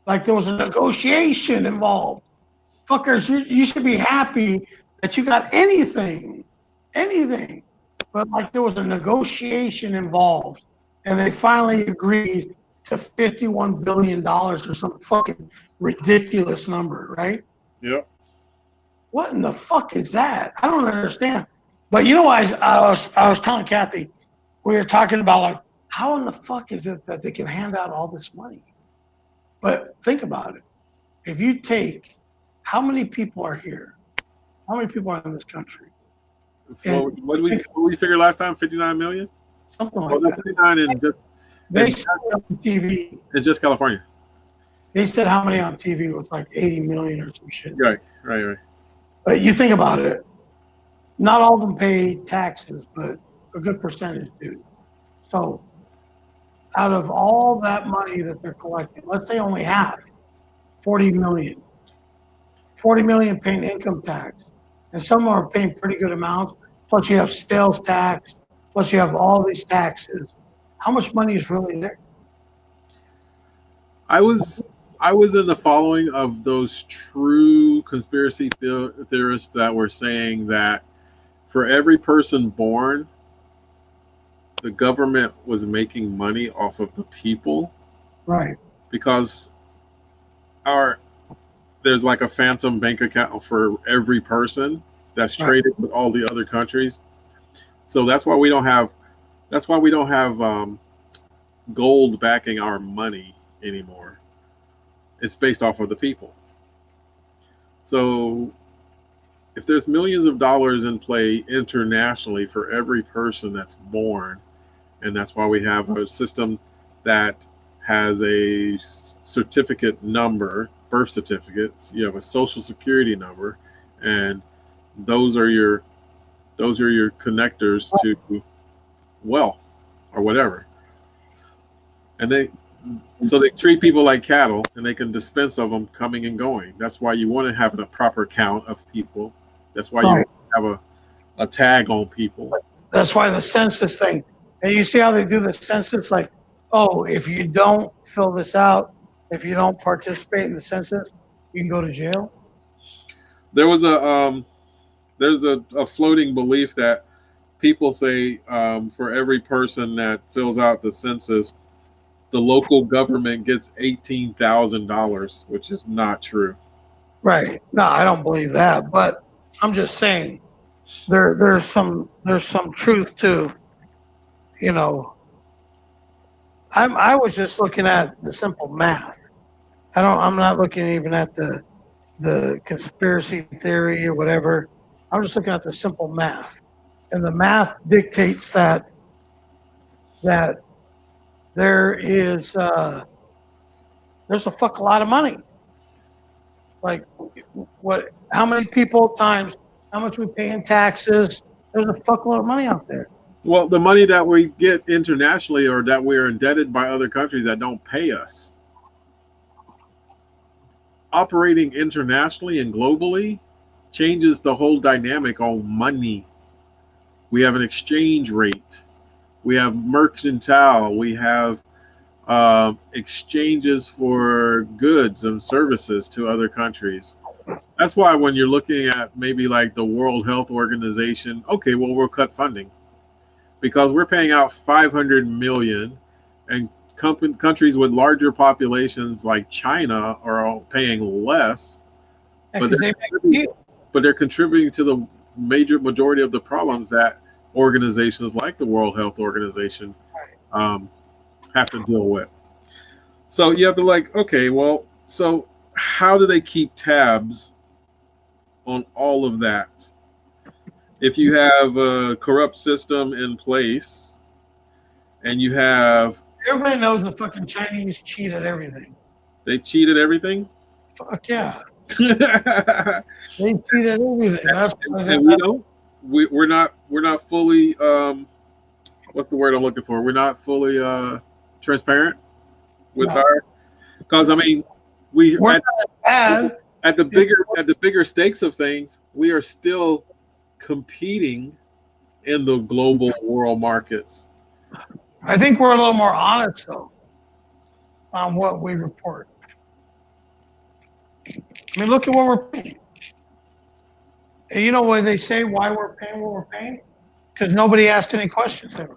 S1: Like there was a negotiation involved. Fuckers, you should be happy that you got anything. But like there was a negotiation involved and they finally agreed to $51 billion or some fucking ridiculous number, right?
S2: Yeah.
S1: What in the fuck is that? I don't understand. But you know what I was telling Kathy, we were talking about like, how in the fuck is it that they can hand out all this money? But think about it. If you take how many people are here? How many people are in this country?
S2: What did we figure last time? 59 million?
S1: Something like that.
S2: 59 in
S1: they said on TV.
S2: In just California.
S1: They said how many on TV? It was like 80 million or some shit.
S2: Right.
S1: But you think about it. Not all of them pay taxes, but a good percentage do. So out of all that money that they're collecting, let's say only half, 40 million. 40 million paying income tax. And some are paying pretty good amounts. Plus you have sales tax. Plus you have all these taxes. How much money is really there?
S2: I was I was in the following of those true conspiracy theorists that were saying that for every person born, the government was making money off of the people
S1: Right.
S2: because our there's like a phantom bank account for every person that's
S1: Right.
S2: traded with all the other countries. So that's why we don't have gold backing our money anymore. It's based off of the people. So if there's millions of dollars in play internationally for every person that's born, and that's why we have a system that has a certificate number, birth certificates. You have a social security number, and those are your connectors to wealth or whatever. And they treat people like cattle, and they can dispense of them coming and going. That's why you want to have a proper count of people. That's why you
S1: Right.
S2: have a tag on people.
S1: That's why the census thing. And you see how they do the census? Like, oh, if you don't fill this out, if you don't participate in the census, you can go to jail.
S2: There was there's a floating belief that people say for every person that fills out the census, the local government gets $18,000, which is not true.
S1: Right. No, I don't believe that. But I'm just saying there's some truth to, you know, I was just looking at the simple math. I'm not looking even at the conspiracy theory or whatever. I'm just looking at the simple math. And the math dictates that there is there's a fuck a lot of money. Like what how many people times how much we pay in taxes? There's a fuckload of money out there.
S2: Well, the money that we get internationally or that we're indebted by other countries that don't pay us, operating internationally and globally changes the whole dynamic on money. We have an exchange rate. We have mercantile. We have exchanges for goods and services to other countries. That's why when you're looking at maybe like the World Health Organization, okay, well, we'll cut funding because we're paying out 500 million, and countries with larger populations like China are paying less, but they're contributing to the majority of the problems that organizations like the World Health Organization have to deal with. So you have to like, okay, well, so how do they keep tabs on all of that? If you have a corrupt system in place and you have...
S1: Everybody knows the fucking Chinese cheat at everything.
S2: They cheat at everything?
S1: Fuck yeah.
S2: And
S1: They cheat at everything. That's
S2: we're not fully what's the word I'm looking for? We're not fully transparent with our, because I mean
S1: we're not bad.
S2: at the bigger stakes of things, we are still competing in the global world markets.
S1: I think we're a little more honest though on what we report. I mean, look at what we're paying. And you know what they say why we're paying what we're paying? Because nobody asked any questions ever.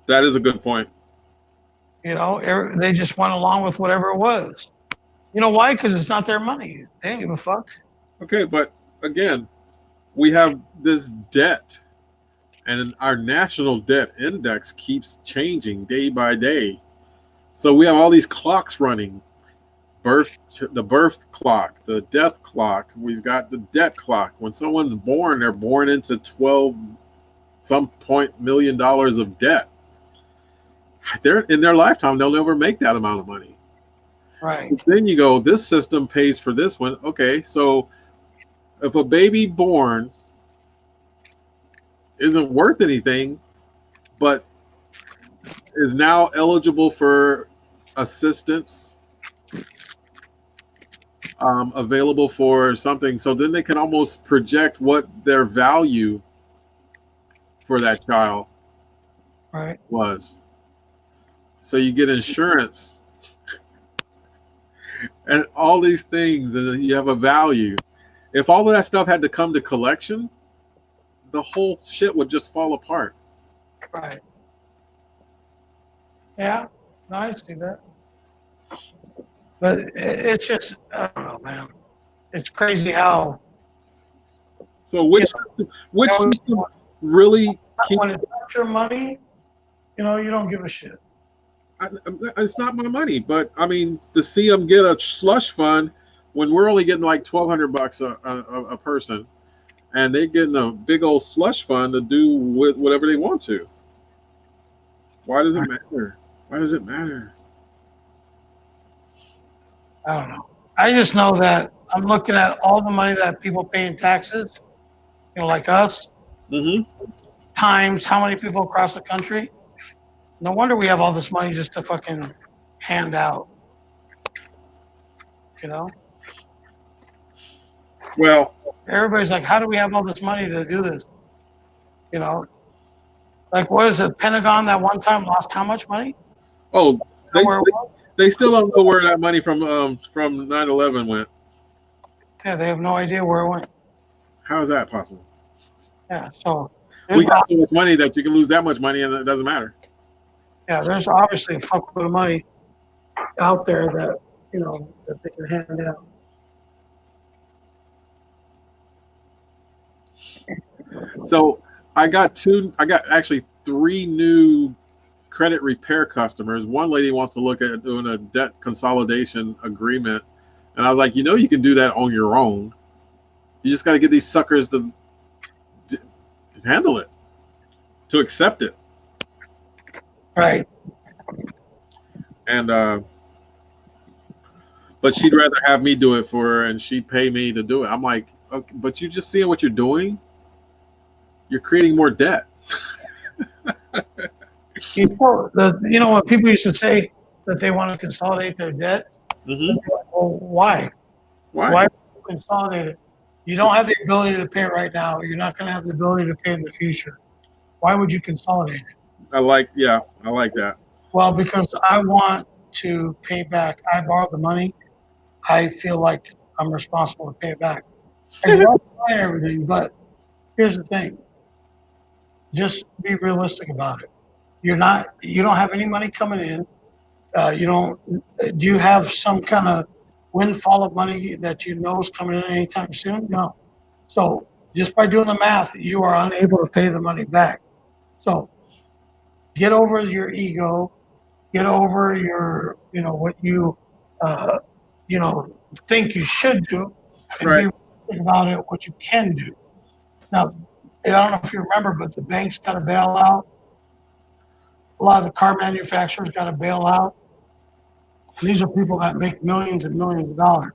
S2: That is a good point.
S1: You know, they just went along with whatever it was. You know why? Because it's not their money. They didn't give a fuck.
S2: Okay, but again, we have this debt, and our national debt index keeps changing day by day. So we have all these clocks running. The birth clock, the death clock. We've got the debt clock. When someone's born, they're born into $12 million of debt. They're in their lifetime, they'll never make that amount of money.
S1: Right.
S2: So then you go, this system pays for this one. Okay, so if a baby born isn't worth anything, but is now eligible for assistance, available for something, so then they can almost project what their value for that child
S1: right
S2: was. So you get insurance and all these things, and you have a value. If all of that stuff had to come to collection, the whole shit would just fall apart.
S1: Right. Yeah. No, I see that. But it's just, I don't know, man. It's crazy how
S2: So which system really
S1: when it's not your money, you don't give a shit.
S2: it's not my money, but I mean to see them get a slush fund when we're only getting like $1,200 a person, and they're getting a big old slush fund to do with whatever they want to. Why does it matter? Why does it matter?
S1: I don't know. I just know that I'm looking at all the money that people pay in taxes, like us,
S2: Mm-hmm.
S1: times how many people across the country. No wonder we have all this money just to fucking hand out.
S2: Well,
S1: Everybody's like, how do we have all this money to do this? Like, what is it? Pentagon that one time lost how much money?
S2: oh,
S1: Where it was?
S2: they still don't know where that money from 9/11 went.
S1: Yeah, they have no idea where it went.
S2: How is that possible?
S1: Yeah, so
S2: We got so much money that you can lose that much money and it doesn't matter.
S1: there's obviously a fuckload of money out there that that they can hand out.
S2: So I got actually 3 new credit repair customers. One lady wants to look at doing a debt consolidation agreement, and I was like, you can do that on your own. You just got to get these suckers to handle it, to accept it.
S1: Right.
S2: And but she'd rather have me do it for her, and she'd pay me to do it. I'm like, okay, but you just seeing what you're doing, you're creating more debt.
S1: When people used to say that they want to consolidate their debt,
S2: Mm-hmm.
S1: well, why? Why consolidate it? You don't have the ability to pay it right now. You're not going to have the ability to pay in the future. Why would you consolidate it?
S2: I like that.
S1: Well, because I want to pay back. I borrowed the money. I feel like I'm responsible to pay it back. I love everything, but here's the thing. Just be realistic about it. You don't have any money coming in. Do you have some kind of windfall of money that is coming in anytime soon? No. So just by doing the math, you are unable to pay the money back. So get over your ego, get over your, what you, think you should do, and
S2: Right.
S1: be realistic about it, what you can do. Now, I don't know if you remember, but the banks got to bail out. A lot of the car manufacturers got to bail out. These are people that make millions and millions of dollars,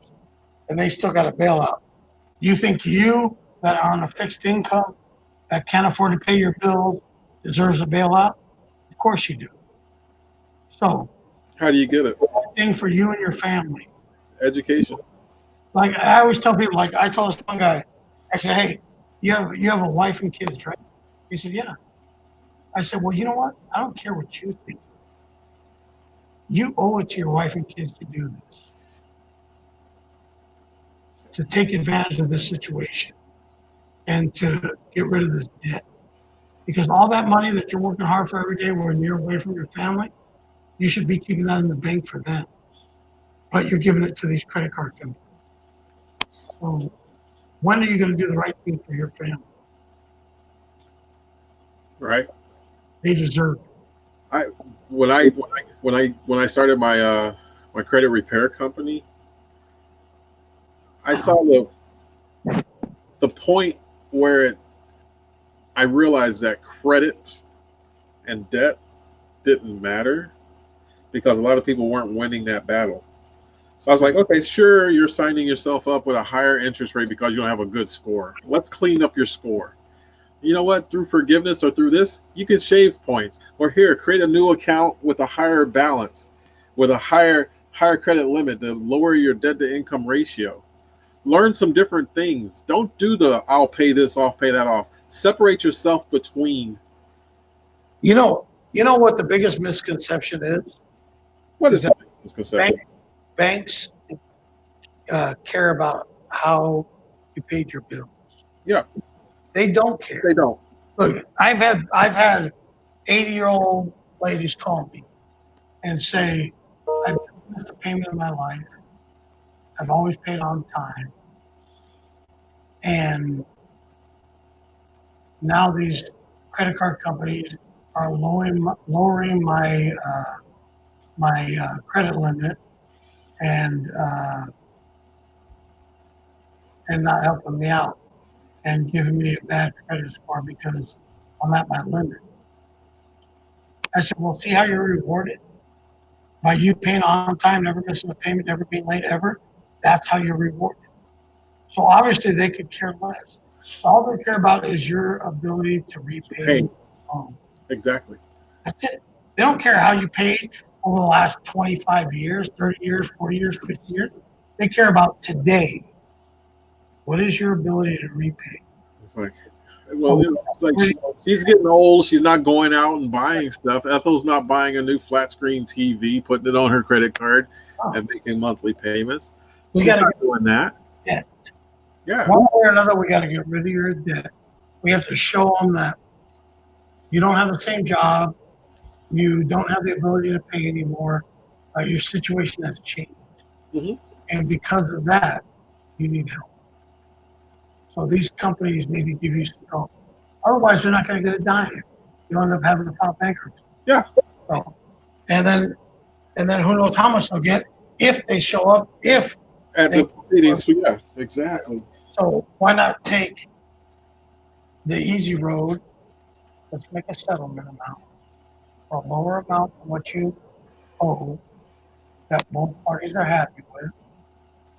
S1: and they still got to bail out. You think you that are on a fixed income that can't afford to pay your bills deserves a bailout? Of course you do. So,
S2: How do you get it?
S1: thing for you and your family.
S2: Education.
S1: Like I always tell people, like I told this one guy, I said, "Hey, you have a wife and kids, right?" He said, "Yeah." I said, "Well, you know what? I don't care what you think. You owe it to your wife and kids to do this, to take advantage of this situation, and to get rid of this debt. Because all that money that you're working hard for every day when you're away from your family, you should be keeping that in the bank for them. But you're giving it to these credit card companies. So when are you going to do the right thing for your family?
S2: Right.
S1: They deserve it.
S2: When I started my my credit repair company, I saw the point where I realized that credit and debt didn't matter because a lot of people weren't winning that battle. So I was like, okay, sure, you're signing yourself up with a higher interest rate because you don't have a good score. Let's clean up your score. You know what? Through forgiveness or through this, you can shave points. Or here, create a new account with a higher balance, with a higher credit limit to lower your debt to income ratio. Learn some different things. Don't do the I'll pay this off, pay that off. Separate yourself between.
S1: You know what the biggest misconception is?
S2: What is that misconception?
S1: Banks and care about how you paid your bill.
S2: Yeah,
S1: They don't care.
S2: they don't.
S1: Look, I've had 80-year-old ladies call me and say, I've missed a payment in my life. I've always paid on time. And now these credit card companies are lowering my credit limit and not helping me out and giving me a bad credit score because I'm at my limit. I said, well, see how you're rewarded by you paying on time, never missing a payment, never being late ever. That's how you're rewarded. So obviously they could care less. All they care about is your ability to repay
S2: Hey.
S1: the loan.
S2: Exactly.
S1: That's it. They don't care how you paid over the last 25 years, 30 years, 40 years, 50 years. They care about today. What is your ability to repay?
S2: It's like, well, it's like she's getting old. She's not going out and buying stuff. Ethel's not buying a new flat screen TV, putting it on her credit card, and making monthly payments.
S1: We
S2: She's
S1: got to
S2: not doing that.
S1: debt.
S2: Yeah.
S1: One way or another, we got to get rid of your debt. We have to show them that you don't have the same job, you don't have the ability to pay anymore, your situation has changed.
S2: Mhm.
S1: And because of that, you need help. So these companies need to give you some help. Otherwise, they're not going to get a dime. You'll end up having to file bankruptcy.
S2: Yeah.
S1: So, and then who knows how much they'll get if they show up, if
S2: At
S1: they,
S2: the meetings, yeah, exactly.
S1: So why not take the easy road? Let's make a settlement amount or a lower amount than what you owe that both parties are happy with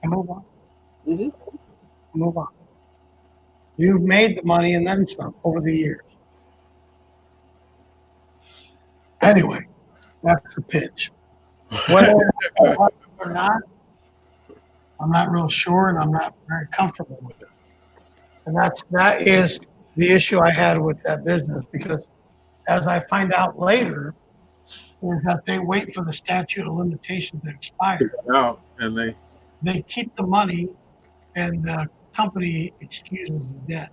S1: and move on.
S2: Mm-hmm.
S1: Move on. You've made the money and then some over the years. Anyway, that's the pitch. Whether or not, I'm not real sure, and I'm not very comfortable with it. And that is the issue I had with that business, because as I find out later, is that they wait for the statute of limitations to expire.
S2: Out and
S1: They keep the money, and the company excuses the debt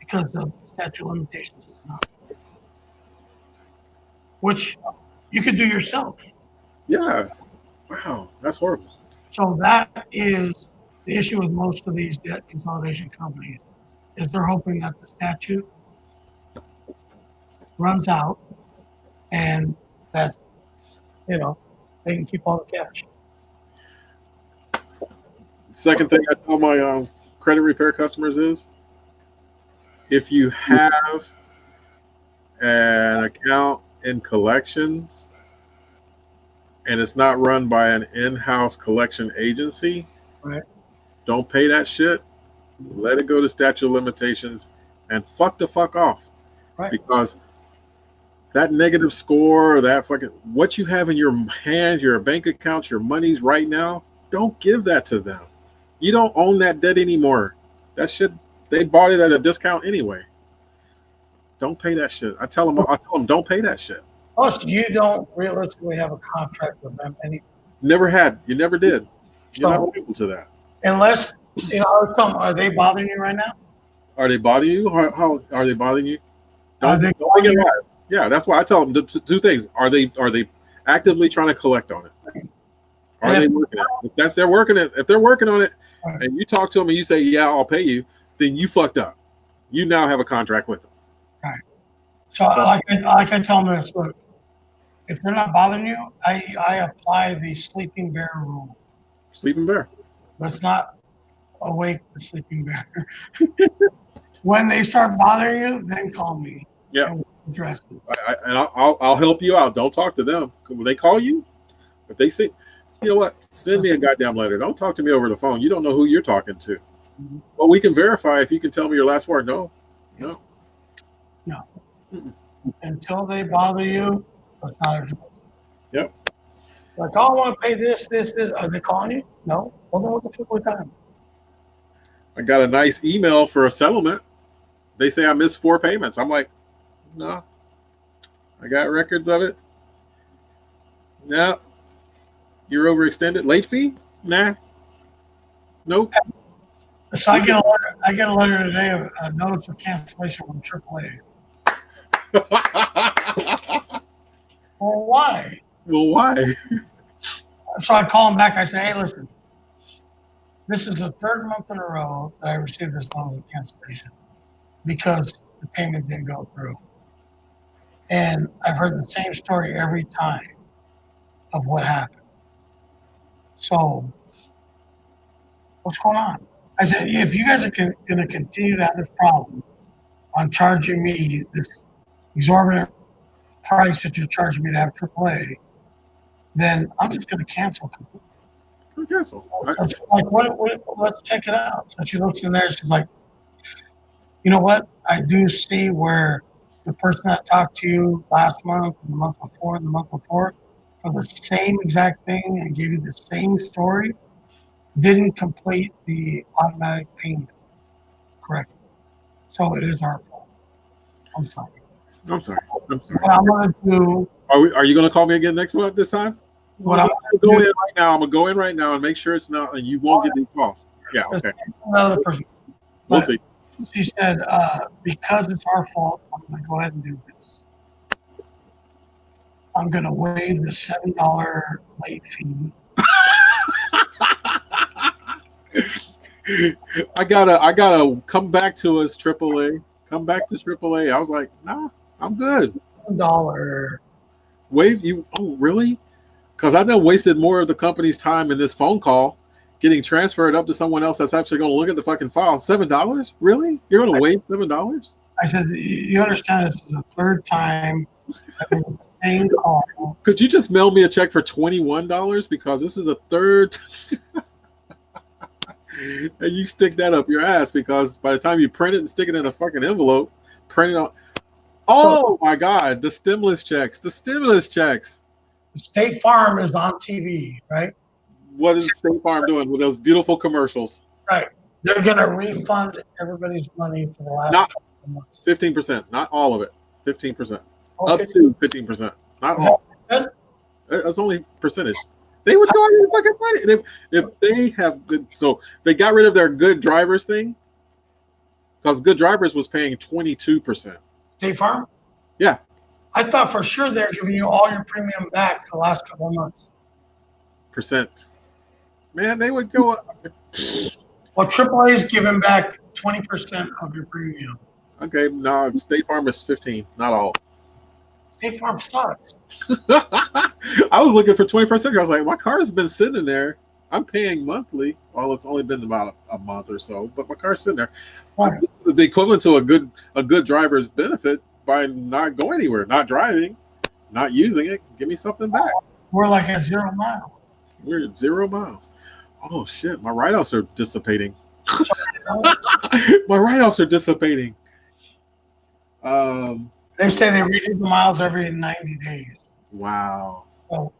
S1: because the statute of limitations is not, which you could do yourself.
S2: yeah. Wow, that's horrible.
S1: So that is the issue with most of these debt consolidation companies, is they're hoping that the statute runs out and that, they can keep all the cash.
S2: Second thing I tell my credit repair customers is, if you have an account in collections and it's not run by an in-house collection agency,
S1: Right.
S2: don't pay that shit. Let it go to statute of limitations and fuck off.
S1: Right.
S2: Because that negative score, or that fucking what you have in your hands, your bank accounts, your monies right now, don't give that to them. You don't own that debt anymore. That shit, they bought it at a discount anyway. Don't pay that shit. I tell them, don't pay that shit.
S1: Plus, you don't realistically have a contract with them anyway.
S2: Never had. You never did. You're
S1: So,
S2: not able to that.
S1: unless, I was telling them, are they bothering you right now?
S2: Are they bothering you? How are they bothering you?
S1: Are they
S2: Don't get live. Yeah, that's why I tell them two things. Are they actively trying to collect on it? Are they working it? If they're working on it,
S1: Right.
S2: and you talk to them and you say, "Yeah, I'll pay you," then you fucked up. You now have a contract with them.
S1: So like I tell them this, look, if they're not bothering you, I apply the sleeping bear rule.
S2: Sleeping bear.
S1: Let's not awake the sleeping bear. When they start bothering you, then call me.
S2: Yeah.
S1: And we'll address it.
S2: I'll help you out. Don't talk to them. When they call you, if they say, you know what, send me a goddamn letter. Don't talk to me over the phone. You don't know who you're talking to.
S1: Mm-hmm.
S2: Well, we can verify if you can tell me your last word. No.
S1: Until they bother you, let's not address it.
S2: Yep.
S1: Like, oh, I want to pay this. Are they calling you? No. Well, then what the fuck was that?
S2: I got a nice email for a settlement. They say I missed 4 payments. I'm like, no. I got records of it. No. You're overextended. Late fee? Nah. Nope.
S1: So I get a letter today of a notice of cancellation from AAA. Well, why?
S2: Well, why?
S1: So I call them back. I say, hey, listen, this is the third month in a row that I received this notice of cancellation because the payment didn't go through. And I've heard the same story every time of what happened. So what's going on? I said, if you guys are going to continue to have this problem on charging me this exorbitant price that you're charging me to have AAA, then I'm just going to cancel.
S2: Cancel.
S1: So she's like, let's check it out. So she looks in there. She's like, you know what? I do see where the person that talked to you last month, and the month before, and the month before, for the same exact thing and gave you the same story, didn't complete the automatic payment correctly. So it is our fault. I'm sorry.
S2: I'm sorry.
S1: What I'm going to do.
S2: Are you going to call me again next month this time?
S1: What I'm
S2: going to go in right now. I'm going to go in right now and make sure it's not, and you won't get these calls. Yeah, okay.
S1: Another person.
S2: We'll see.
S1: She said, because it's our fault, I'm going to go ahead and do this. I'm going to waive the $7 late fee.
S2: I gotta come back to us, AAA. Come back to AAA. I was like, nah, I'm good.
S1: $1.
S2: Wave you? Oh, really? Because I done wasted more of the company's time in this phone call, getting transferred up to someone else that's actually going to look at the fucking file. $7? Really? You're going to waive $7?
S1: I said, you understand this is the third time I've been same call.
S2: Could you just mail me a check for $21? Because this is a third. And you stick that up your ass because by the time you print it and stick it in a fucking envelope, print it out. Oh my God, the stimulus checks.
S1: State Farm is on TV, right?
S2: What is State Farm doing with those beautiful commercials?
S1: Right. They're going to refund everybody's money for the last
S2: Not
S1: couple of months.
S2: 15%, not all of it. 15%.
S1: Oh,
S2: Up to 15%. Not
S1: Is
S2: all.
S1: that good?
S2: That's only percentage. They would go out and fucking money. If they have good, so they got rid of their good drivers thing because good drivers was paying 22%.
S1: State Farm?
S2: Yeah.
S1: I thought for sure they're giving you all your premium back the last couple of months.
S2: Percent. Man, they would go up.
S1: Well, AAA is giving back 20% of your premium.
S2: Okay, no, State Farm is 15, not all.
S1: State Farm sucks.
S2: I was looking for 21st century. I was like, my car's been sitting there. I'm paying monthly. Well, it's only been about a month or so, but my car's sitting there.
S1: Right.
S2: This is the equivalent to a good driver's benefit by not going anywhere, not driving, not using it. Give me something back.
S1: We're like at 0 miles.
S2: We're at 0 miles. Oh shit, my write-offs are dissipating. My write-offs are dissipating.
S1: They say they redo the miles every 90 days.
S2: Wow.
S1: So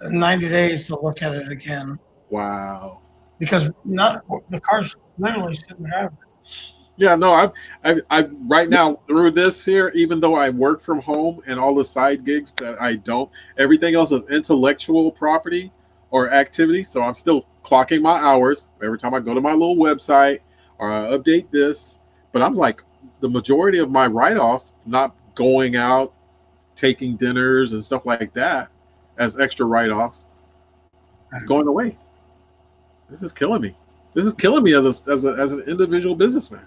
S1: in 90 days to look at it again.
S2: Wow.
S1: Because not the car's literally sitting there.
S2: Yeah, no, I right now through this here, even though I work from home and all the side gigs that I don't, everything else is intellectual property or activity. So I'm still clocking my hours every time I go to my little website or I update this. But I'm like, the majority of my write-offs, not going out, taking dinners and stuff like that as extra write-offs, it's going away. This is killing me. This is killing me as an individual businessman.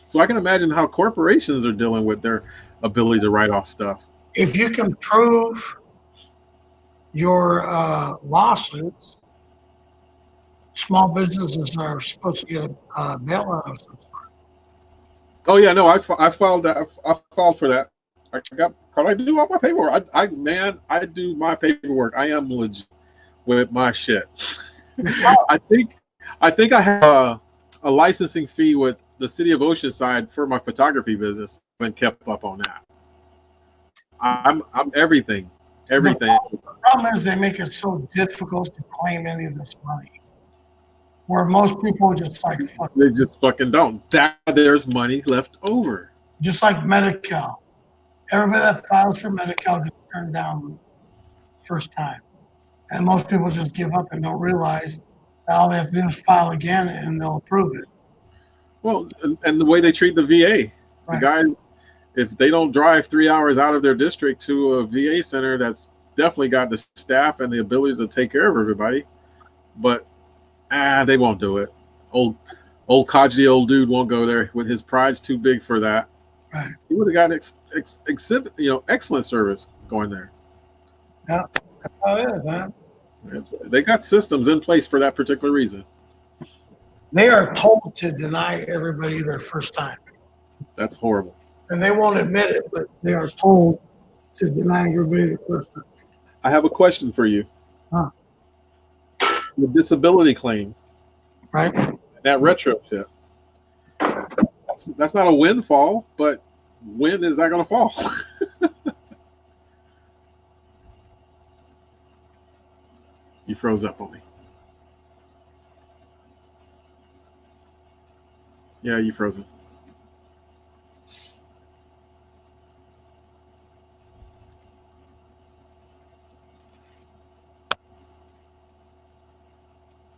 S2: So I can imagine how corporations are dealing with their ability to write off stuff.
S1: If you can prove your lawsuits, small businesses are supposed to get a bailout of some sort.
S2: Oh yeah, no, I filed that. I filed for that. I do all my paperwork. I do my paperwork. I am legit with my shit. I think I have a licensing fee with the city of Oceanside for my photography business. I've been kept up on that. I'm everything.
S1: The problem is they make it so difficult to claim any of this money. Where most people just like fuck.
S2: They just fucking don't. There's money left over.
S1: Just like Medi-Cal. Everybody that files for Medi-Cal gets turned down first time. And most people just give up and don't realize All they have to do is file again, and they'll approve it.
S2: Well, and the way they treat the VA, the
S1: Right.
S2: guys, if they don't drive 3 hours out of their district to a VA center, that's definitely got the staff and the ability to take care of everybody. But they won't do it. Old codgy old dude won't go there. With his pride's too big for that.
S1: Right.
S2: He would have gotten excellent service going there.
S1: Yeah, that's how it is, man.
S2: They got systems in place for that particular reason.
S1: They are told to deny everybody their first time.
S2: That's horrible.
S1: And they won't admit it, but they are told to deny everybody the first time.
S2: I have a question for you.
S1: Huh.
S2: The disability claim,
S1: Right?
S2: that retro shit. That's not a windfall, but when is that going to fall? You froze up on me. Yeah, you frozen.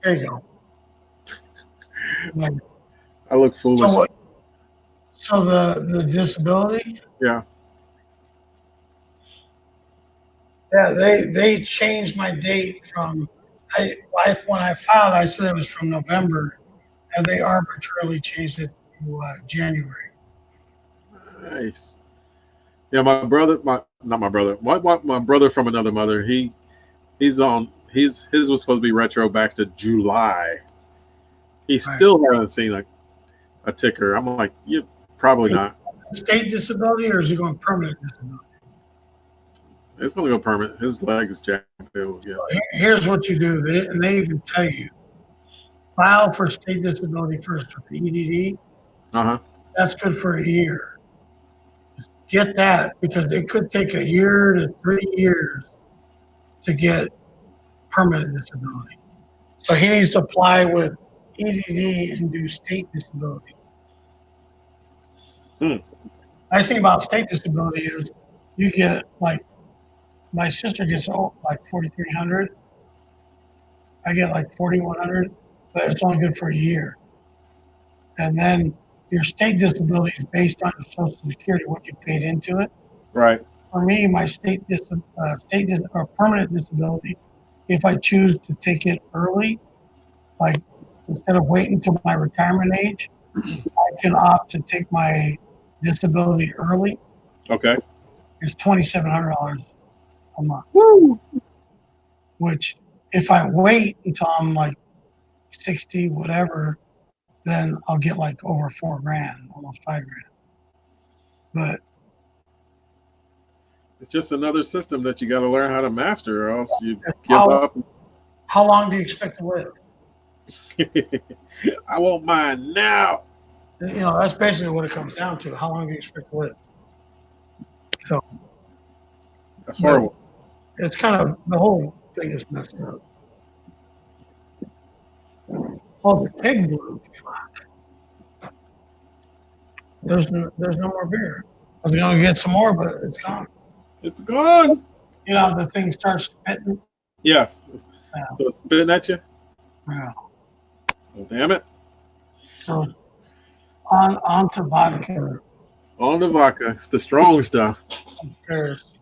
S1: There you go. Like,
S2: I look foolish.
S1: so what? So the disability?
S2: Yeah.
S1: Yeah, they changed my date from when I filed. I said it was from November, and they arbitrarily changed it to January.
S2: Nice. Yeah, my brother, not my brother, my brother from another mother. His was supposed to be retro back to July. He still hasn't seen a ticker. I'm like, you probably not.
S1: State disability, or is he going permanent disability?
S2: It's going to go permanent. His leg is jacked. Yeah.
S1: Here's what you do, and they even tell you: file for state disability first with the EDD. That's good for a year. Get that, because it could take a year to 3 years to get permanent disability. So he needs to apply with EDD and do state disability. Nice thing about state disability is you get, like, my sister gets like 4,300. I get like 4,100, but it's only good for a year. And then your state disability is based on your Social Security, what you paid into it.
S2: Right.
S1: For me, my or permanent disability, if I choose to take it early, like instead of waiting until my retirement age, I can opt to take my disability early.
S2: Okay.
S1: It's $2,700 a month.
S2: Woo!
S1: Which, if I wait until I'm like 60, whatever, then I'll get like over $4,000, almost $5,000. But
S2: it's just another system that you got to learn how to master, or else you give up.
S1: How long do you expect to live?
S2: I won't mind now.
S1: You know, that's basically what it comes down to. How long do you expect to live? So
S2: that's horrible.
S1: It's kind of, the whole thing is messed up. Oh, the keg blew. Fuck. There's no more beer. I was going to get some more, but it's gone.
S2: It's gone.
S1: You know, the thing starts spitting.
S2: Yes. So it's spitting at you?
S1: Yeah.
S2: Oh, damn it.
S1: So on to vodka.
S2: On the vodka. It's the strong stuff.
S1: Cheers.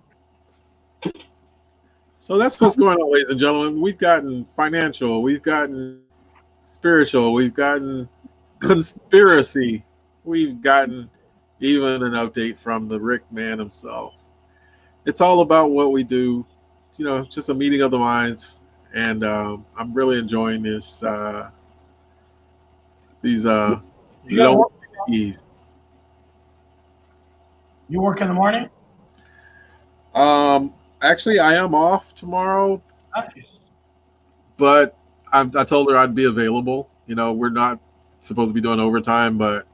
S2: So that's what's going on, ladies and gentlemen. We've gotten financial. We've gotten spiritual. We've gotten conspiracy. We've gotten even an update from the Rick man himself. It's all about what we do. You know, just a meeting of the minds. And I'm really enjoying this. These low ease.
S1: You work in the morning?
S2: Actually, I am off tomorrow.
S1: Nice.
S2: But I told her I'd be available. You know, we're not supposed to be doing overtime, but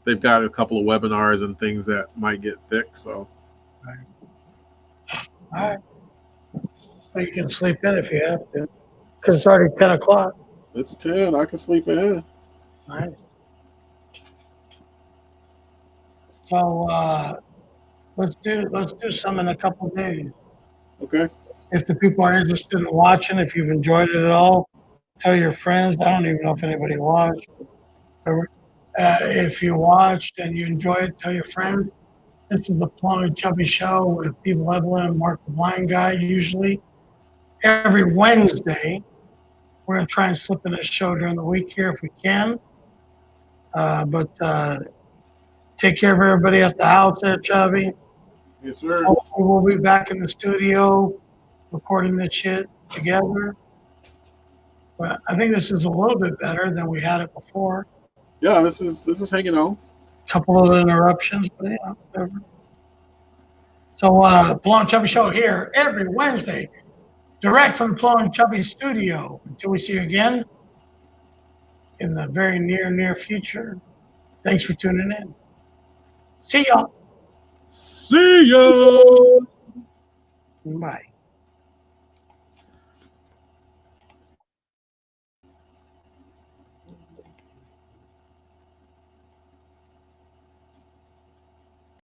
S2: they've got a couple of webinars and things that might get fixed. So,
S1: all right. So you can sleep in if you have to, because it's already 10 o'clock.
S2: It's 10. I can sleep in.
S1: All right. So let's do some in a couple of days.
S2: Okay.
S1: If the people are interested in watching, if you've enjoyed it at all, Tell your friends. I don't even know if anybody watched. If you watched and you enjoy it, tell your friends. This is the Pelon and Chubby show with People Evelyn and Mark the Blind Guy. Usually every Wednesday, we're going to try and slip in a show during the week here if we can. But take care of everybody at the house there, Chubby.
S2: Yes, sir.
S1: Hopefully we'll be back in the studio recording this shit together. But I think this is a little bit better than we had it before.
S2: Yeah, this is hanging on.
S1: Couple of interruptions, but yeah, whatever. So Pelon and Chubby show here every Wednesday, direct from the Pelon and Chubby studio. Until we see you again in the very near future. Thanks for tuning in. See y'all.
S2: See ya.
S1: Bye.